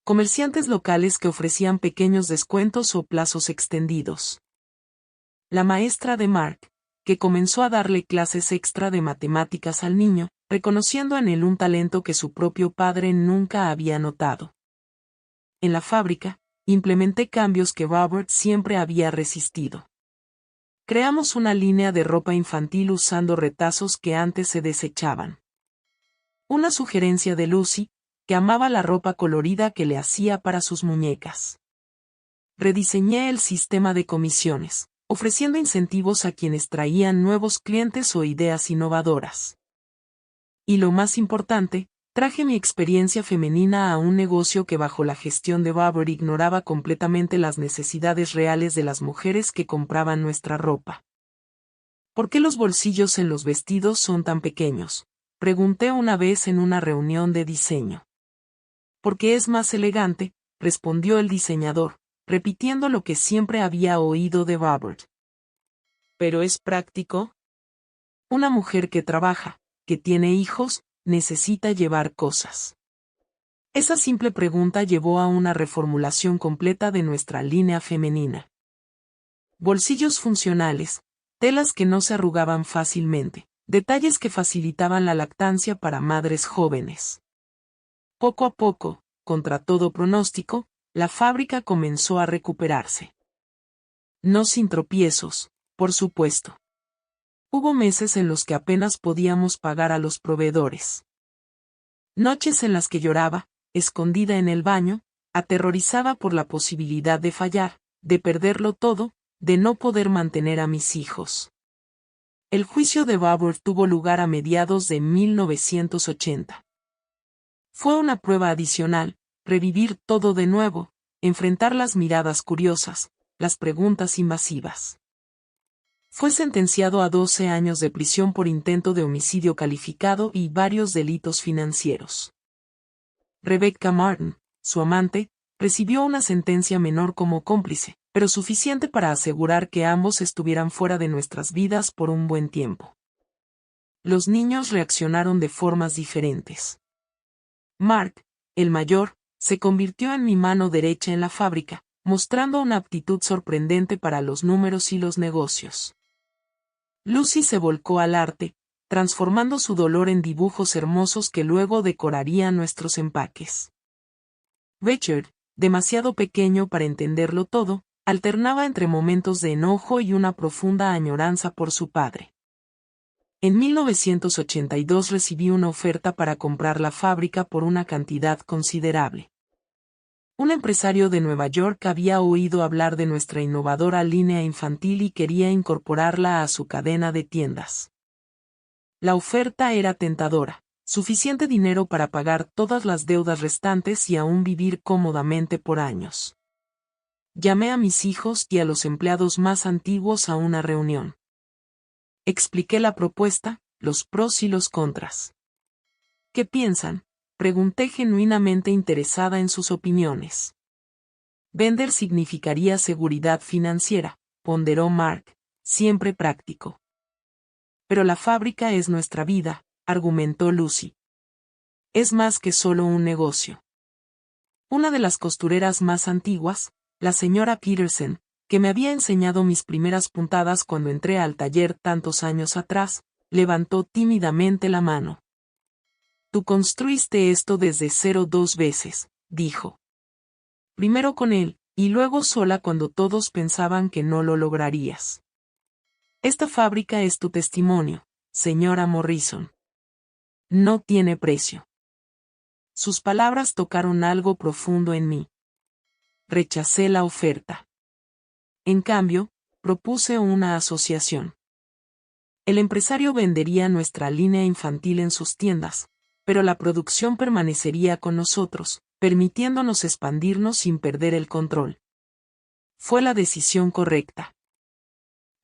Comerciantes locales que ofrecían pequeños descuentos o plazos extendidos. La maestra de Mark, que comenzó a darle clases extra de matemáticas al niño, reconociendo en él un talento que su propio padre nunca había notado. En la fábrica, implementé cambios que Robert siempre había resistido. Creamos una línea de ropa infantil usando retazos que antes se desechaban. Una sugerencia de Lucy, que amaba la ropa colorida que le hacía para sus muñecas. Rediseñé el sistema de comisiones, ofreciendo incentivos a quienes traían nuevos clientes o ideas innovadoras. Y lo más importante, traje mi experiencia femenina a un negocio que bajo la gestión de Robert ignoraba completamente las necesidades reales de las mujeres que compraban nuestra ropa. ¿Por qué los bolsillos en los vestidos son tan pequeños?, pregunté una vez en una reunión de diseño. Porque es más elegante, respondió el diseñador, repitiendo lo que siempre había oído de Robert. ¿Pero es práctico? Una mujer que trabaja, que tiene hijos, necesita llevar cosas. Esa simple pregunta llevó a una reformulación completa de nuestra línea femenina. Bolsillos funcionales, telas que no se arrugaban fácilmente, detalles que facilitaban la lactancia para madres jóvenes. Poco a poco, contra todo pronóstico, la fábrica comenzó a recuperarse. No sin tropiezos, por supuesto. Hubo meses en los que apenas podíamos pagar a los proveedores. Noches en las que lloraba, escondida en el baño, aterrorizada por la posibilidad de fallar, de perderlo todo, de no poder mantener a mis hijos. El juicio de Robert tuvo lugar a mediados de 1980. Fue una prueba adicional, revivir todo de nuevo, enfrentar las miradas curiosas, las preguntas invasivas. Fue sentenciado a 12 años de prisión por intento de homicidio calificado y varios delitos financieros. Rebecca Martin, su amante, recibió una sentencia menor como cómplice, pero suficiente para asegurar que ambos estuvieran fuera de nuestras vidas por un buen tiempo. Los niños reaccionaron de formas diferentes. Mark, el mayor, se convirtió en mi mano derecha en la fábrica, mostrando una aptitud sorprendente para los números y los negocios. Lucy se volcó al arte, transformando su dolor en dibujos hermosos que luego decorarían nuestros empaques. Richard, demasiado pequeño para entenderlo todo, alternaba entre momentos de enojo y una profunda añoranza por su padre. En 1982 recibí una oferta para comprar la fábrica por una cantidad considerable. Un empresario de Nueva York había oído hablar de nuestra innovadora línea infantil y quería incorporarla a su cadena de tiendas. La oferta era tentadora, suficiente dinero para pagar todas las deudas restantes y aún vivir cómodamente por años. Llamé a mis hijos y a los empleados más antiguos a una reunión. Expliqué la propuesta, los pros y los contras. ¿Qué piensan?, pregunté genuinamente interesada en sus opiniones. Vender significaría seguridad financiera, ponderó Mark, siempre práctico. Pero la fábrica es nuestra vida, argumentó Lucy. Es más que solo un negocio. Una de las costureras más antiguas, la señora Peterson, que me había enseñado mis primeras puntadas cuando entré al taller tantos años atrás, levantó tímidamente la mano. Tú construiste esto desde cero 2 veces, dijo. Primero con él, y luego sola cuando todos pensaban que no lo lograrías. Esta fábrica es tu testimonio, señora Morrison. No tiene precio. Sus palabras tocaron algo profundo en mí. Rechacé la oferta. En cambio, propuse una asociación. El empresario vendería nuestra línea infantil en sus tiendas, pero la producción permanecería con nosotros, permitiéndonos expandirnos sin perder el control. Fue la decisión correcta.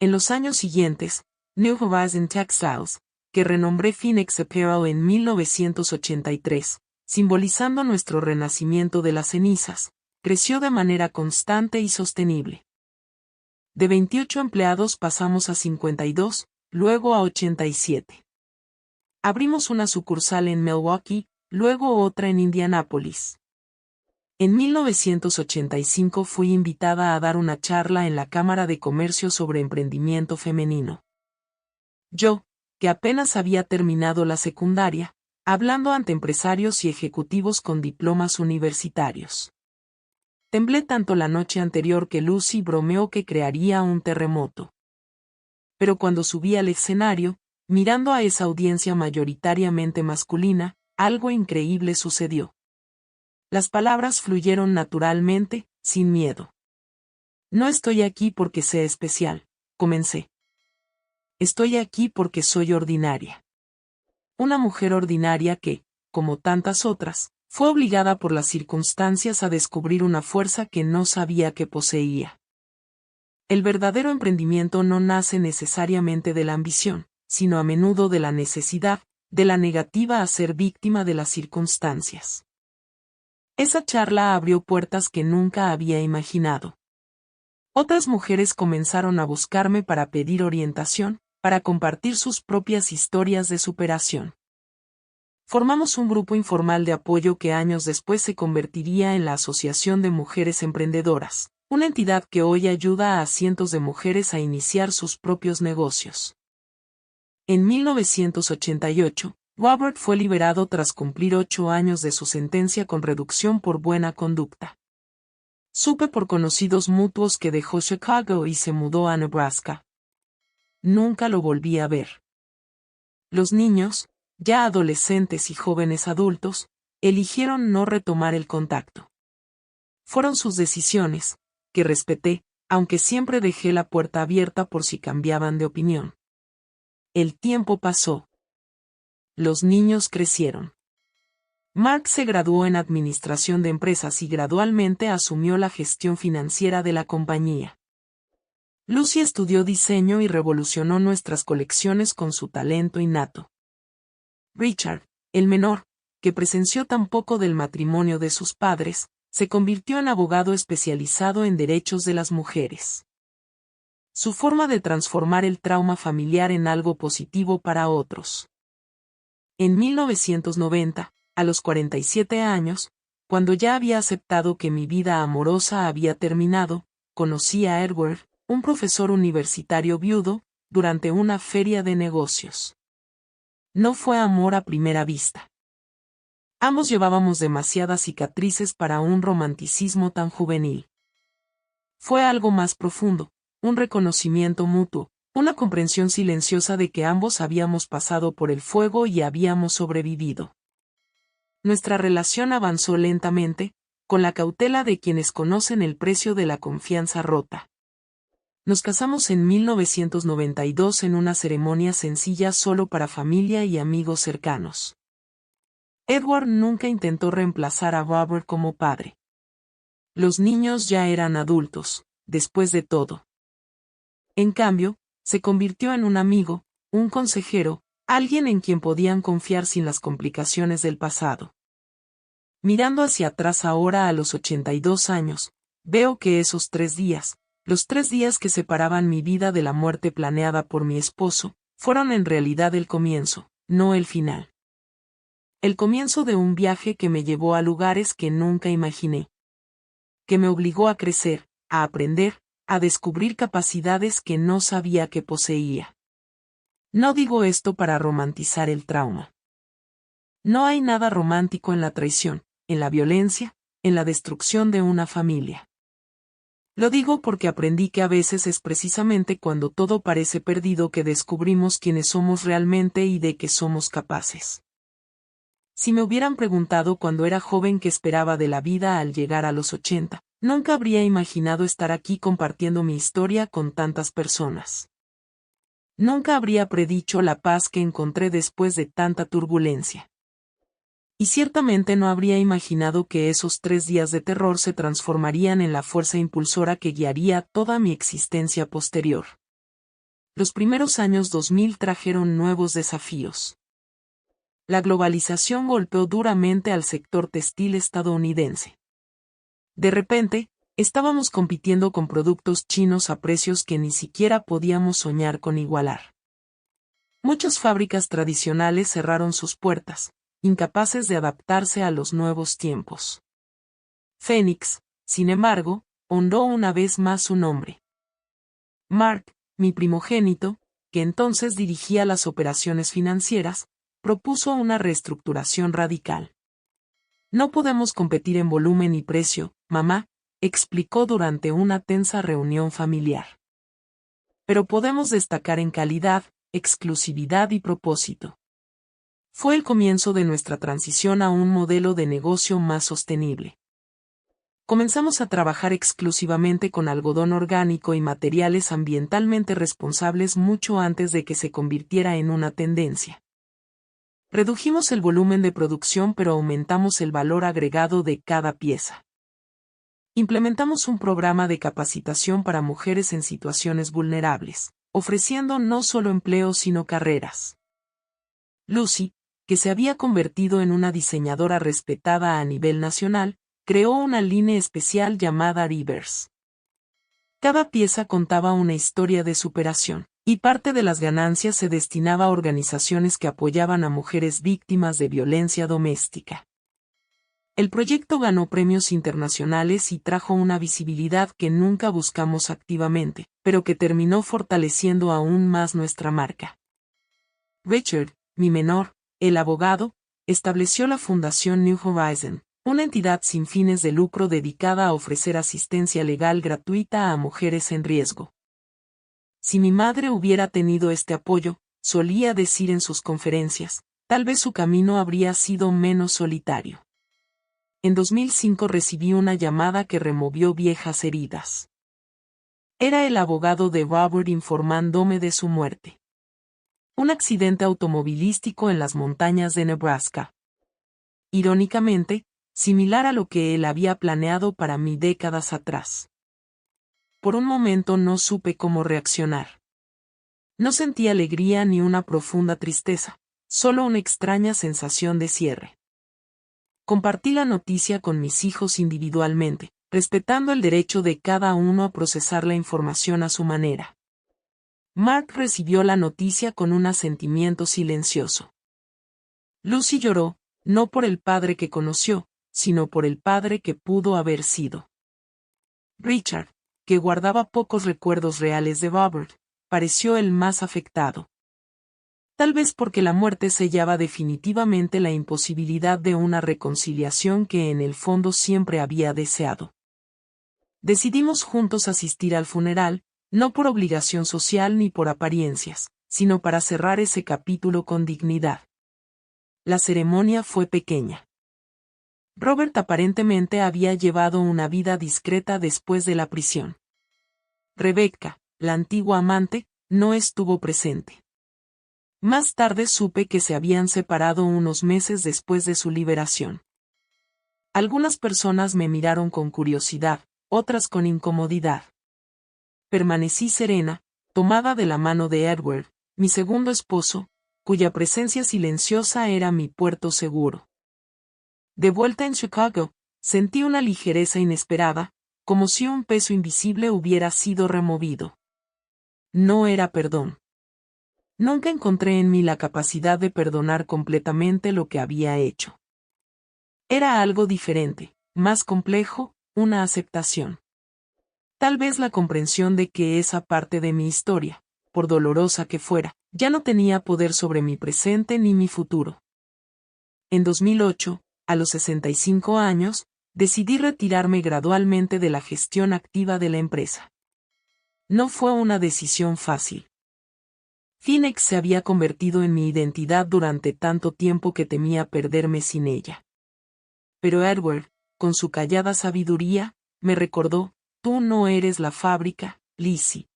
En los años siguientes, New Horizon Textiles, que renombré Phoenix Apparel en 1983, simbolizando nuestro renacimiento de las cenizas, creció de manera constante y sostenible. De 28 empleados pasamos a 52, luego a 87. Abrimos una sucursal en Milwaukee, luego otra en Indianápolis. En 1985 fui invitada a dar una charla en la Cámara de Comercio sobre emprendimiento femenino. Yo, que apenas había terminado la secundaria, hablando ante empresarios y ejecutivos con diplomas universitarios. Temblé tanto la noche anterior que Lucy bromeó que crearía un terremoto. Pero cuando subí al escenario, mirando a esa audiencia mayoritariamente masculina, algo increíble sucedió. Las palabras fluyeron naturalmente, sin miedo. No estoy aquí porque sea especial, comencé. Estoy aquí porque soy ordinaria. Una mujer ordinaria que, como tantas otras, fue obligada por las circunstancias a descubrir una fuerza que no sabía que poseía. El verdadero emprendimiento no nace necesariamente de la ambición, sino a menudo de la necesidad, de la negativa a ser víctima de las circunstancias. Esa charla abrió puertas que nunca había imaginado. Otras mujeres comenzaron a buscarme para pedir orientación, para compartir sus propias historias de superación. Formamos un grupo informal de apoyo que años después se convertiría en la Asociación de Mujeres Emprendedoras, una entidad que hoy ayuda a cientos de mujeres a iniciar sus propios negocios. En 1988, Robert fue liberado tras cumplir 8 años de su sentencia con reducción por buena conducta. Supe por conocidos mutuos que dejó Chicago y se mudó a Nebraska. Nunca lo volví a ver. Los niños, ya adolescentes y jóvenes adultos, eligieron no retomar el contacto. Fueron sus decisiones, que respeté, aunque siempre dejé la puerta abierta por si cambiaban de opinión. El tiempo pasó. Los niños crecieron. Mark se graduó en Administración de Empresas y gradualmente asumió la gestión financiera de la compañía. Lucy estudió diseño y revolucionó nuestras colecciones con su talento innato. Richard, el menor, que presenció tan poco del matrimonio de sus padres, se convirtió en abogado especializado en derechos de las mujeres. Su forma de transformar el trauma familiar en algo positivo para otros. En 1990, a los 47 años, cuando ya había aceptado que mi vida amorosa había terminado, conocí a Edward, un profesor universitario viudo, durante una feria de negocios. No fue amor a primera vista. Ambos llevábamos demasiadas cicatrices para un romanticismo tan juvenil. Fue algo más profundo, un reconocimiento mutuo, Una comprensión silenciosa de que ambos habíamos pasado por el fuego y habíamos sobrevivido. Nuestra relación avanzó lentamente, con la cautela de quienes conocen el precio de la confianza rota. Nos casamos en 1992 en una ceremonia sencilla solo para familia y amigos cercanos. Edward nunca intentó reemplazar a Robert como padre. Los niños ya eran adultos, después de todo. En cambio, se convirtió en un amigo, un consejero, alguien en quien podían confiar sin las complicaciones del pasado. Mirando hacia atrás ahora a los 82 años, veo que esos 3 días, los 3 días que separaban mi vida de la muerte planeada por mi esposo, fueron en realidad el comienzo, no el final. El comienzo de un viaje que me llevó a lugares que nunca imaginé. Que me obligó a crecer, a aprender, a descubrir capacidades que no sabía que poseía. No digo esto para romantizar el trauma. No hay nada romántico en la traición, en la violencia, en la destrucción de una familia. Lo digo porque aprendí que a veces es precisamente cuando todo parece perdido que descubrimos quiénes somos realmente y de qué somos capaces. Si me hubieran preguntado cuando era joven qué esperaba de la vida al llegar a los 80, nunca habría imaginado estar aquí compartiendo mi historia con tantas personas. Nunca habría predicho la paz que encontré después de tanta turbulencia. Y ciertamente no habría imaginado que esos 3 días de terror se transformarían en la fuerza impulsora que guiaría toda mi existencia posterior. Los primeros años 2000 trajeron nuevos desafíos. La globalización golpeó duramente al sector textil estadounidense. De repente, estábamos compitiendo con productos chinos a precios que ni siquiera podíamos soñar con igualar. Muchas fábricas tradicionales cerraron sus puertas, incapaces de adaptarse a los nuevos tiempos. Phoenix, sin embargo, honró una vez más su nombre. Mark, mi primogénito, que entonces dirigía las operaciones financieras, propuso una reestructuración radical. No podemos competir en volumen y precio, mamá, explicó durante una tensa reunión familiar. Pero podemos destacar en calidad, exclusividad y propósito. Fue el comienzo de nuestra transición a un modelo de negocio más sostenible. Comenzamos a trabajar exclusivamente con algodón orgánico y materiales ambientalmente responsables mucho antes de que se convirtiera en una tendencia. Redujimos el volumen de producción pero aumentamos el valor agregado de cada pieza. Implementamos un programa de capacitación para mujeres en situaciones vulnerables, ofreciendo no solo empleo sino carreras. Lucy, que se había convertido en una diseñadora respetada a nivel nacional, creó una línea especial llamada Rivers. Cada pieza contaba una historia de superación, y parte de las ganancias se destinaba a organizaciones que apoyaban a mujeres víctimas de violencia doméstica. El proyecto ganó premios internacionales y trajo una visibilidad que nunca buscamos activamente, pero que terminó fortaleciendo aún más nuestra marca. Richard, mi menor, el abogado, estableció la Fundación New Horizon, una entidad sin fines de lucro dedicada a ofrecer asistencia legal gratuita a mujeres en riesgo. Si mi madre hubiera tenido este apoyo, solía decir en sus conferencias, tal vez su camino habría sido menos solitario. En 2005 recibí una llamada que removió viejas heridas. Era el abogado de Robert informándome de su muerte. Un accidente automovilístico en las montañas de Nebraska. Irónicamente, similar a lo que él había planeado para mí décadas atrás. Por un momento no supe cómo reaccionar. No sentí alegría ni una profunda tristeza, solo una extraña sensación de cierre. Compartí la noticia con mis hijos individualmente, respetando el derecho de cada uno a procesar la información a su manera. Mark recibió la noticia con un asentimiento silencioso. Lucy lloró, no por el padre que conoció, sino por el padre que pudo haber sido. Richard, que guardaba pocos recuerdos reales de Robert, pareció el más afectado. Tal vez porque la muerte sellaba definitivamente la imposibilidad de una reconciliación que en el fondo siempre había deseado. Decidimos juntos asistir al funeral, No por obligación social ni por apariencias, sino para cerrar ese capítulo con dignidad. La ceremonia fue pequeña. Robert aparentemente había llevado una vida discreta después de la prisión. Rebecca, la antigua amante, no estuvo presente. Más tarde supe que se habían separado unos meses después de su liberación. Algunas personas me miraron con curiosidad, otras con incomodidad. Permanecí serena, tomada de la mano de Edward, mi segundo esposo, cuya presencia silenciosa era mi puerto seguro. De vuelta en Chicago, sentí una ligereza inesperada, como si un peso invisible hubiera sido removido. No era perdón. Nunca encontré en mí la capacidad de perdonar completamente lo que había hecho. Era algo diferente, más complejo, una aceptación. Tal vez la comprensión de que esa parte de mi historia, por dolorosa que fuera, ya no tenía poder sobre mi presente ni mi futuro. En 2008, a los 65 años, decidí retirarme gradualmente de la gestión activa de la empresa. No fue una decisión fácil. Phoenix se había convertido en mi identidad durante tanto tiempo que temía perderme sin ella. Pero Edward, con su callada sabiduría, me recordó: tú no eres la fábrica, Lizzie.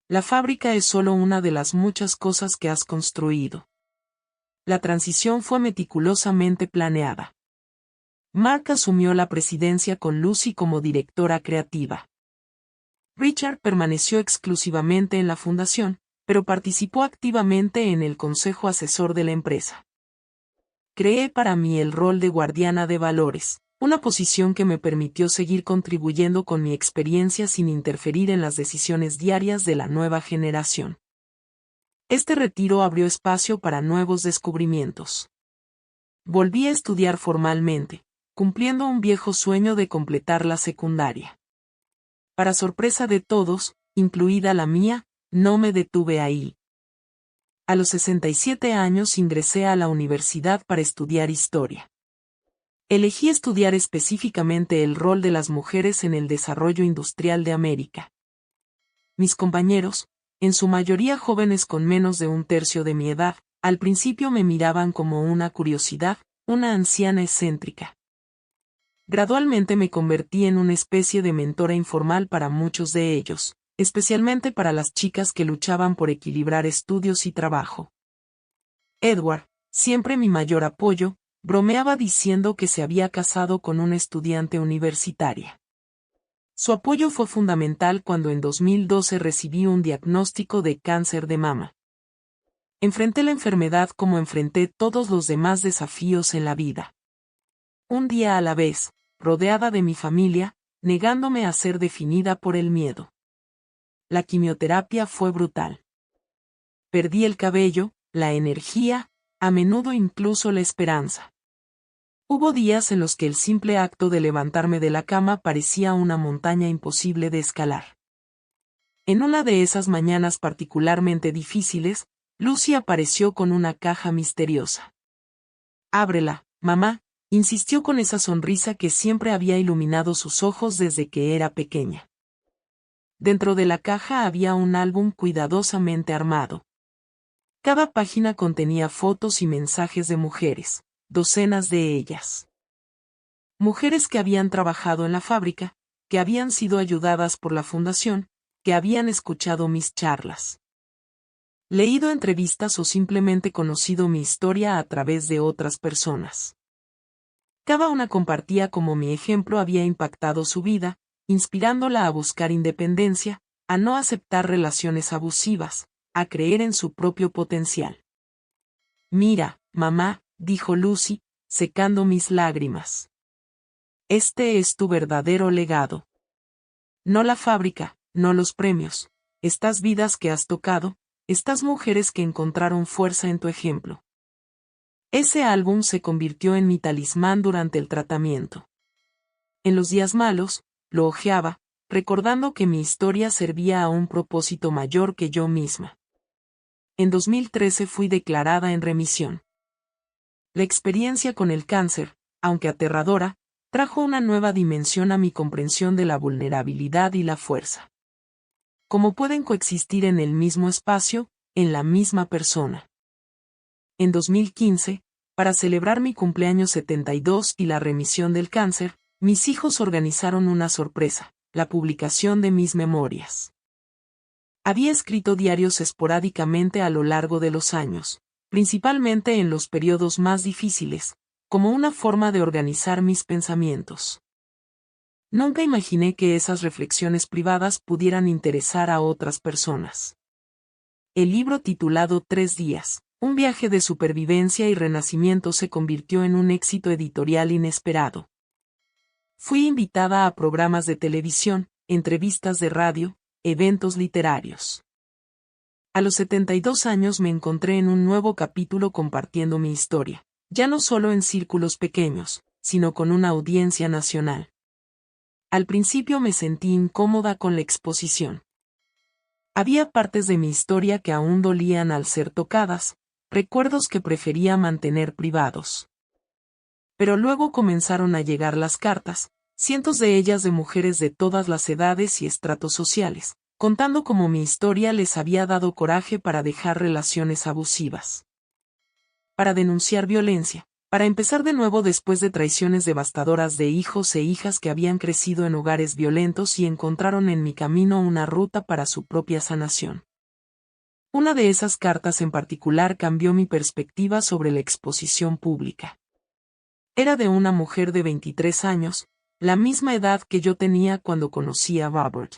La fábrica es solo una de las muchas cosas que has construido. La transición fue meticulosamente planeada. Mark asumió la presidencia con Lucy como directora creativa. Richard permaneció exclusivamente en la fundación, pero participó activamente en el consejo asesor de la empresa. Creé para mí el rol de guardiana de valores, una posición que me permitió seguir contribuyendo con mi experiencia sin interferir en las decisiones diarias de la nueva generación. Este retiro abrió espacio para nuevos descubrimientos. Volví a estudiar formalmente, cumpliendo un viejo sueño de completar la secundaria. Para sorpresa de todos, incluida la mía, no me detuve ahí. A los 67 años ingresé a la universidad para estudiar historia. Elegí estudiar específicamente el rol de las mujeres en el desarrollo industrial de América. Mis compañeros, en su mayoría jóvenes con menos de un tercio de mi edad, al principio me miraban como una curiosidad, una anciana excéntrica. Gradualmente me convertí en una especie de mentora informal para muchos de ellos, especialmente para las chicas que luchaban por equilibrar estudios y trabajo. Edward, siempre mi mayor apoyo, bromeaba diciendo que se había casado con una estudiante universitaria. Su apoyo fue fundamental cuando en 2012 recibí un diagnóstico de cáncer de mama. Enfrenté la enfermedad como enfrenté todos los demás desafíos en la vida. Un día a la vez, rodeada de mi familia, negándome a ser definida por el miedo. La quimioterapia fue brutal. Perdí el cabello, la energía, a menudo incluso la esperanza. Hubo días en los que el simple acto de levantarme de la cama parecía una montaña imposible de escalar. En una de esas mañanas particularmente difíciles, Lucy apareció con una caja misteriosa. «Ábrela, mamá», insistió con esa sonrisa que siempre había iluminado sus ojos desde que era pequeña. Dentro de la caja había un álbum cuidadosamente armado. Cada página contenía fotos y mensajes de mujeres, docenas de ellas. Mujeres que habían trabajado en la fábrica, que habían sido ayudadas por la fundación, que habían escuchado mis charlas, leído entrevistas o simplemente conocido mi historia a través de otras personas. Cada una compartía cómo mi ejemplo había impactado su vida, inspirándola a buscar independencia, a no aceptar relaciones abusivas, a creer en su propio potencial. «Mira, mamá», dijo Lucy, secando mis lágrimas. «Este es tu verdadero legado. No la fábrica, no los premios, estas vidas que has tocado, estas mujeres que encontraron fuerza en tu ejemplo». Ese álbum se convirtió en mi talismán durante el tratamiento. En los días malos, lo hojeaba, recordando que mi historia servía a un propósito mayor que yo misma. En 2013 fui declarada en remisión. La experiencia con el cáncer, aunque aterradora, trajo una nueva dimensión a mi comprensión de la vulnerabilidad y la fuerza. Cómo pueden coexistir en el mismo espacio, en la misma persona. En 2015, para celebrar mi cumpleaños 72 y la remisión del cáncer, mis hijos organizaron una sorpresa, la publicación de mis memorias. Había escrito diarios esporádicamente a lo largo de los años, principalmente en los periodos más difíciles, como una forma de organizar mis pensamientos. Nunca imaginé que esas reflexiones privadas pudieran interesar a otras personas. El libro titulado 3 días, un viaje de supervivencia y renacimiento se convirtió en un éxito editorial inesperado. Fui invitada a programas de televisión, entrevistas de radio, eventos literarios. A los 72 años me encontré en un nuevo capítulo compartiendo mi historia, ya no solo en círculos pequeños, sino con una audiencia nacional. Al principio me sentí incómoda con la exposición. Había partes de mi historia que aún dolían al ser tocadas, recuerdos que prefería mantener privados. Pero luego comenzaron a llegar las cartas, cientos de ellas de mujeres de todas las edades y estratos sociales, contando cómo mi historia les había dado coraje para dejar relaciones abusivas, para denunciar violencia, para empezar de nuevo después de traiciones devastadoras de hijos e hijas que habían crecido en hogares violentos y encontraron en mi camino una ruta para su propia sanación. Una de esas cartas en particular cambió mi perspectiva sobre la exposición pública. Era de una mujer de 23 años, la misma edad que yo tenía cuando conocí a Robert.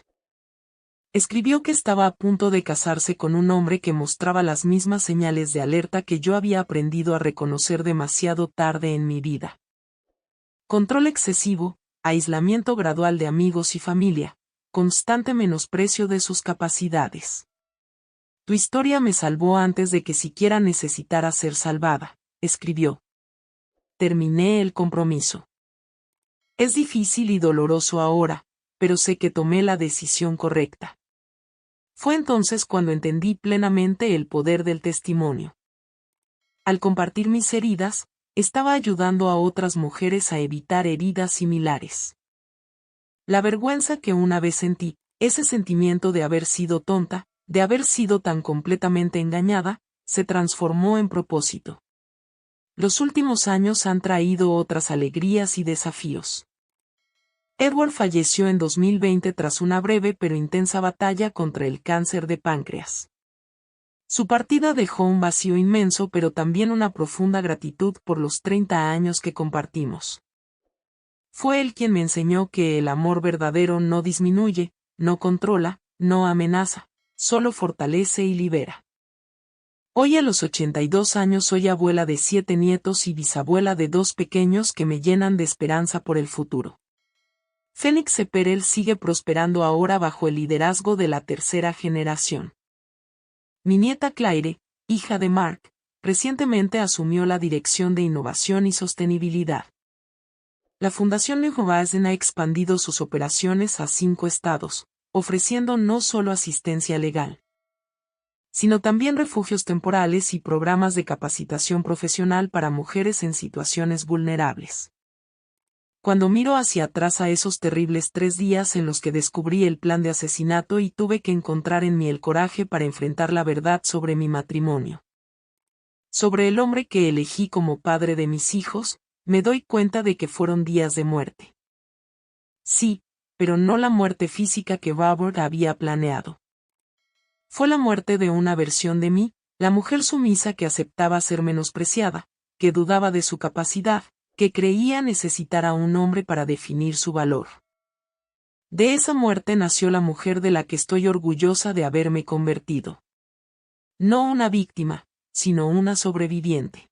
Escribió que estaba a punto de casarse con un hombre que mostraba las mismas señales de alerta que yo había aprendido a reconocer demasiado tarde en mi vida. Control excesivo, aislamiento gradual de amigos y familia, constante menosprecio de sus capacidades. Tu historia me salvó antes de que siquiera necesitara ser salvada, escribió. Terminé el compromiso. Es difícil y doloroso ahora, pero sé que tomé la decisión correcta. Fue entonces cuando entendí plenamente el poder del testimonio. Al compartir mis heridas, estaba ayudando a otras mujeres a evitar heridas similares. La vergüenza que una vez sentí, ese sentimiento de haber sido tonta, de haber sido tan completamente engañada, se transformó en propósito. Los últimos años han traído otras alegrías y desafíos. Edward falleció en 2020 tras una breve pero intensa batalla contra el cáncer de páncreas. Su partida dejó un vacío inmenso pero también una profunda gratitud por los 30 años que compartimos. Fue él quien me enseñó que el amor verdadero no disminuye, no controla, no amenaza, solo fortalece y libera. Hoy a los 82 años soy abuela de 7 nietos y bisabuela de 2 pequeños que me llenan de esperanza por el futuro. Fénix Seperel sigue prosperando ahora bajo el liderazgo de la tercera generación. Mi nieta Claire, hija de Mark, recientemente asumió la dirección de innovación y sostenibilidad. La Fundación New Horizons ha expandido sus operaciones a 5 estados, ofreciendo no solo asistencia legal, sino también refugios temporales y programas de capacitación profesional para mujeres en situaciones vulnerables. Cuando miro hacia atrás a esos terribles 3 días en los que descubrí el plan de asesinato y tuve que encontrar en mí el coraje para enfrentar la verdad sobre mi matrimonio, sobre el hombre que elegí como padre de mis hijos, me doy cuenta de que fueron días de muerte. Sí, pero no la muerte física que Robert había planeado. Fue la muerte de una versión de mí, la mujer sumisa que aceptaba ser menospreciada, que dudaba de su capacidad, que creía necesitar a un hombre para definir su valor. De esa muerte nació la mujer de la que estoy orgullosa de haberme convertido. No una víctima, sino una sobreviviente.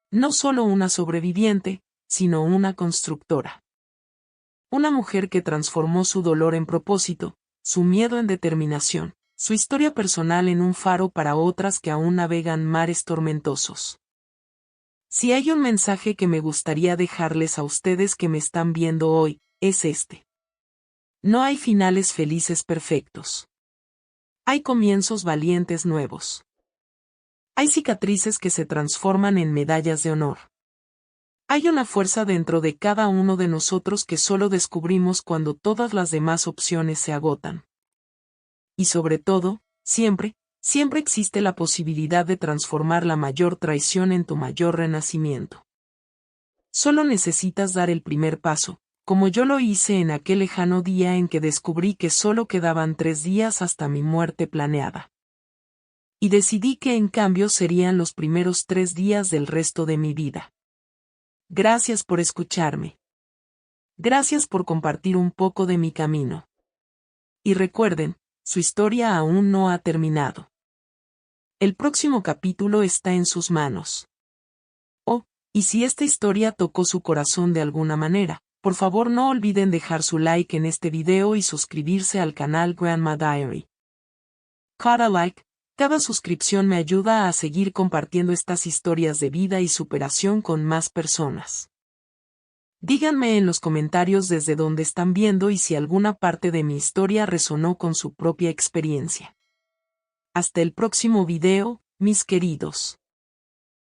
No solo una sobreviviente, sino una constructora. Una mujer que transformó su dolor en propósito, su miedo en determinación, su historia personal en un faro para otras que aún navegan mares tormentosos. Si hay un mensaje que me gustaría dejarles a ustedes que me están viendo hoy, es este. No hay finales felices perfectos. Hay comienzos valientes nuevos. Hay cicatrices que se transforman en medallas de honor. Hay una fuerza dentro de cada uno de nosotros que solo descubrimos cuando todas las demás opciones se agotan. Y sobre todo, siempre, siempre existe la posibilidad de transformar la mayor traición en tu mayor renacimiento. Solo necesitas dar el primer paso, como yo lo hice en aquel lejano día en que descubrí que solo quedaban 3 días hasta mi muerte planeada. Y decidí que en cambio serían los primeros 3 días del resto de mi vida. Gracias por escucharme. Gracias por compartir un poco de mi camino. Y recuerden, su historia aún no ha terminado. El próximo capítulo está en sus manos. Oh, y si esta historia tocó su corazón de alguna manera, por favor no olviden dejar su like en este video y suscribirse al canal Grandma Diary. Cada like, cada suscripción me ayuda a seguir compartiendo estas historias de vida y superación con más personas. Díganme en los comentarios desde dónde están viendo y si alguna parte de mi historia resonó con su propia experiencia. Hasta el próximo video, mis queridos.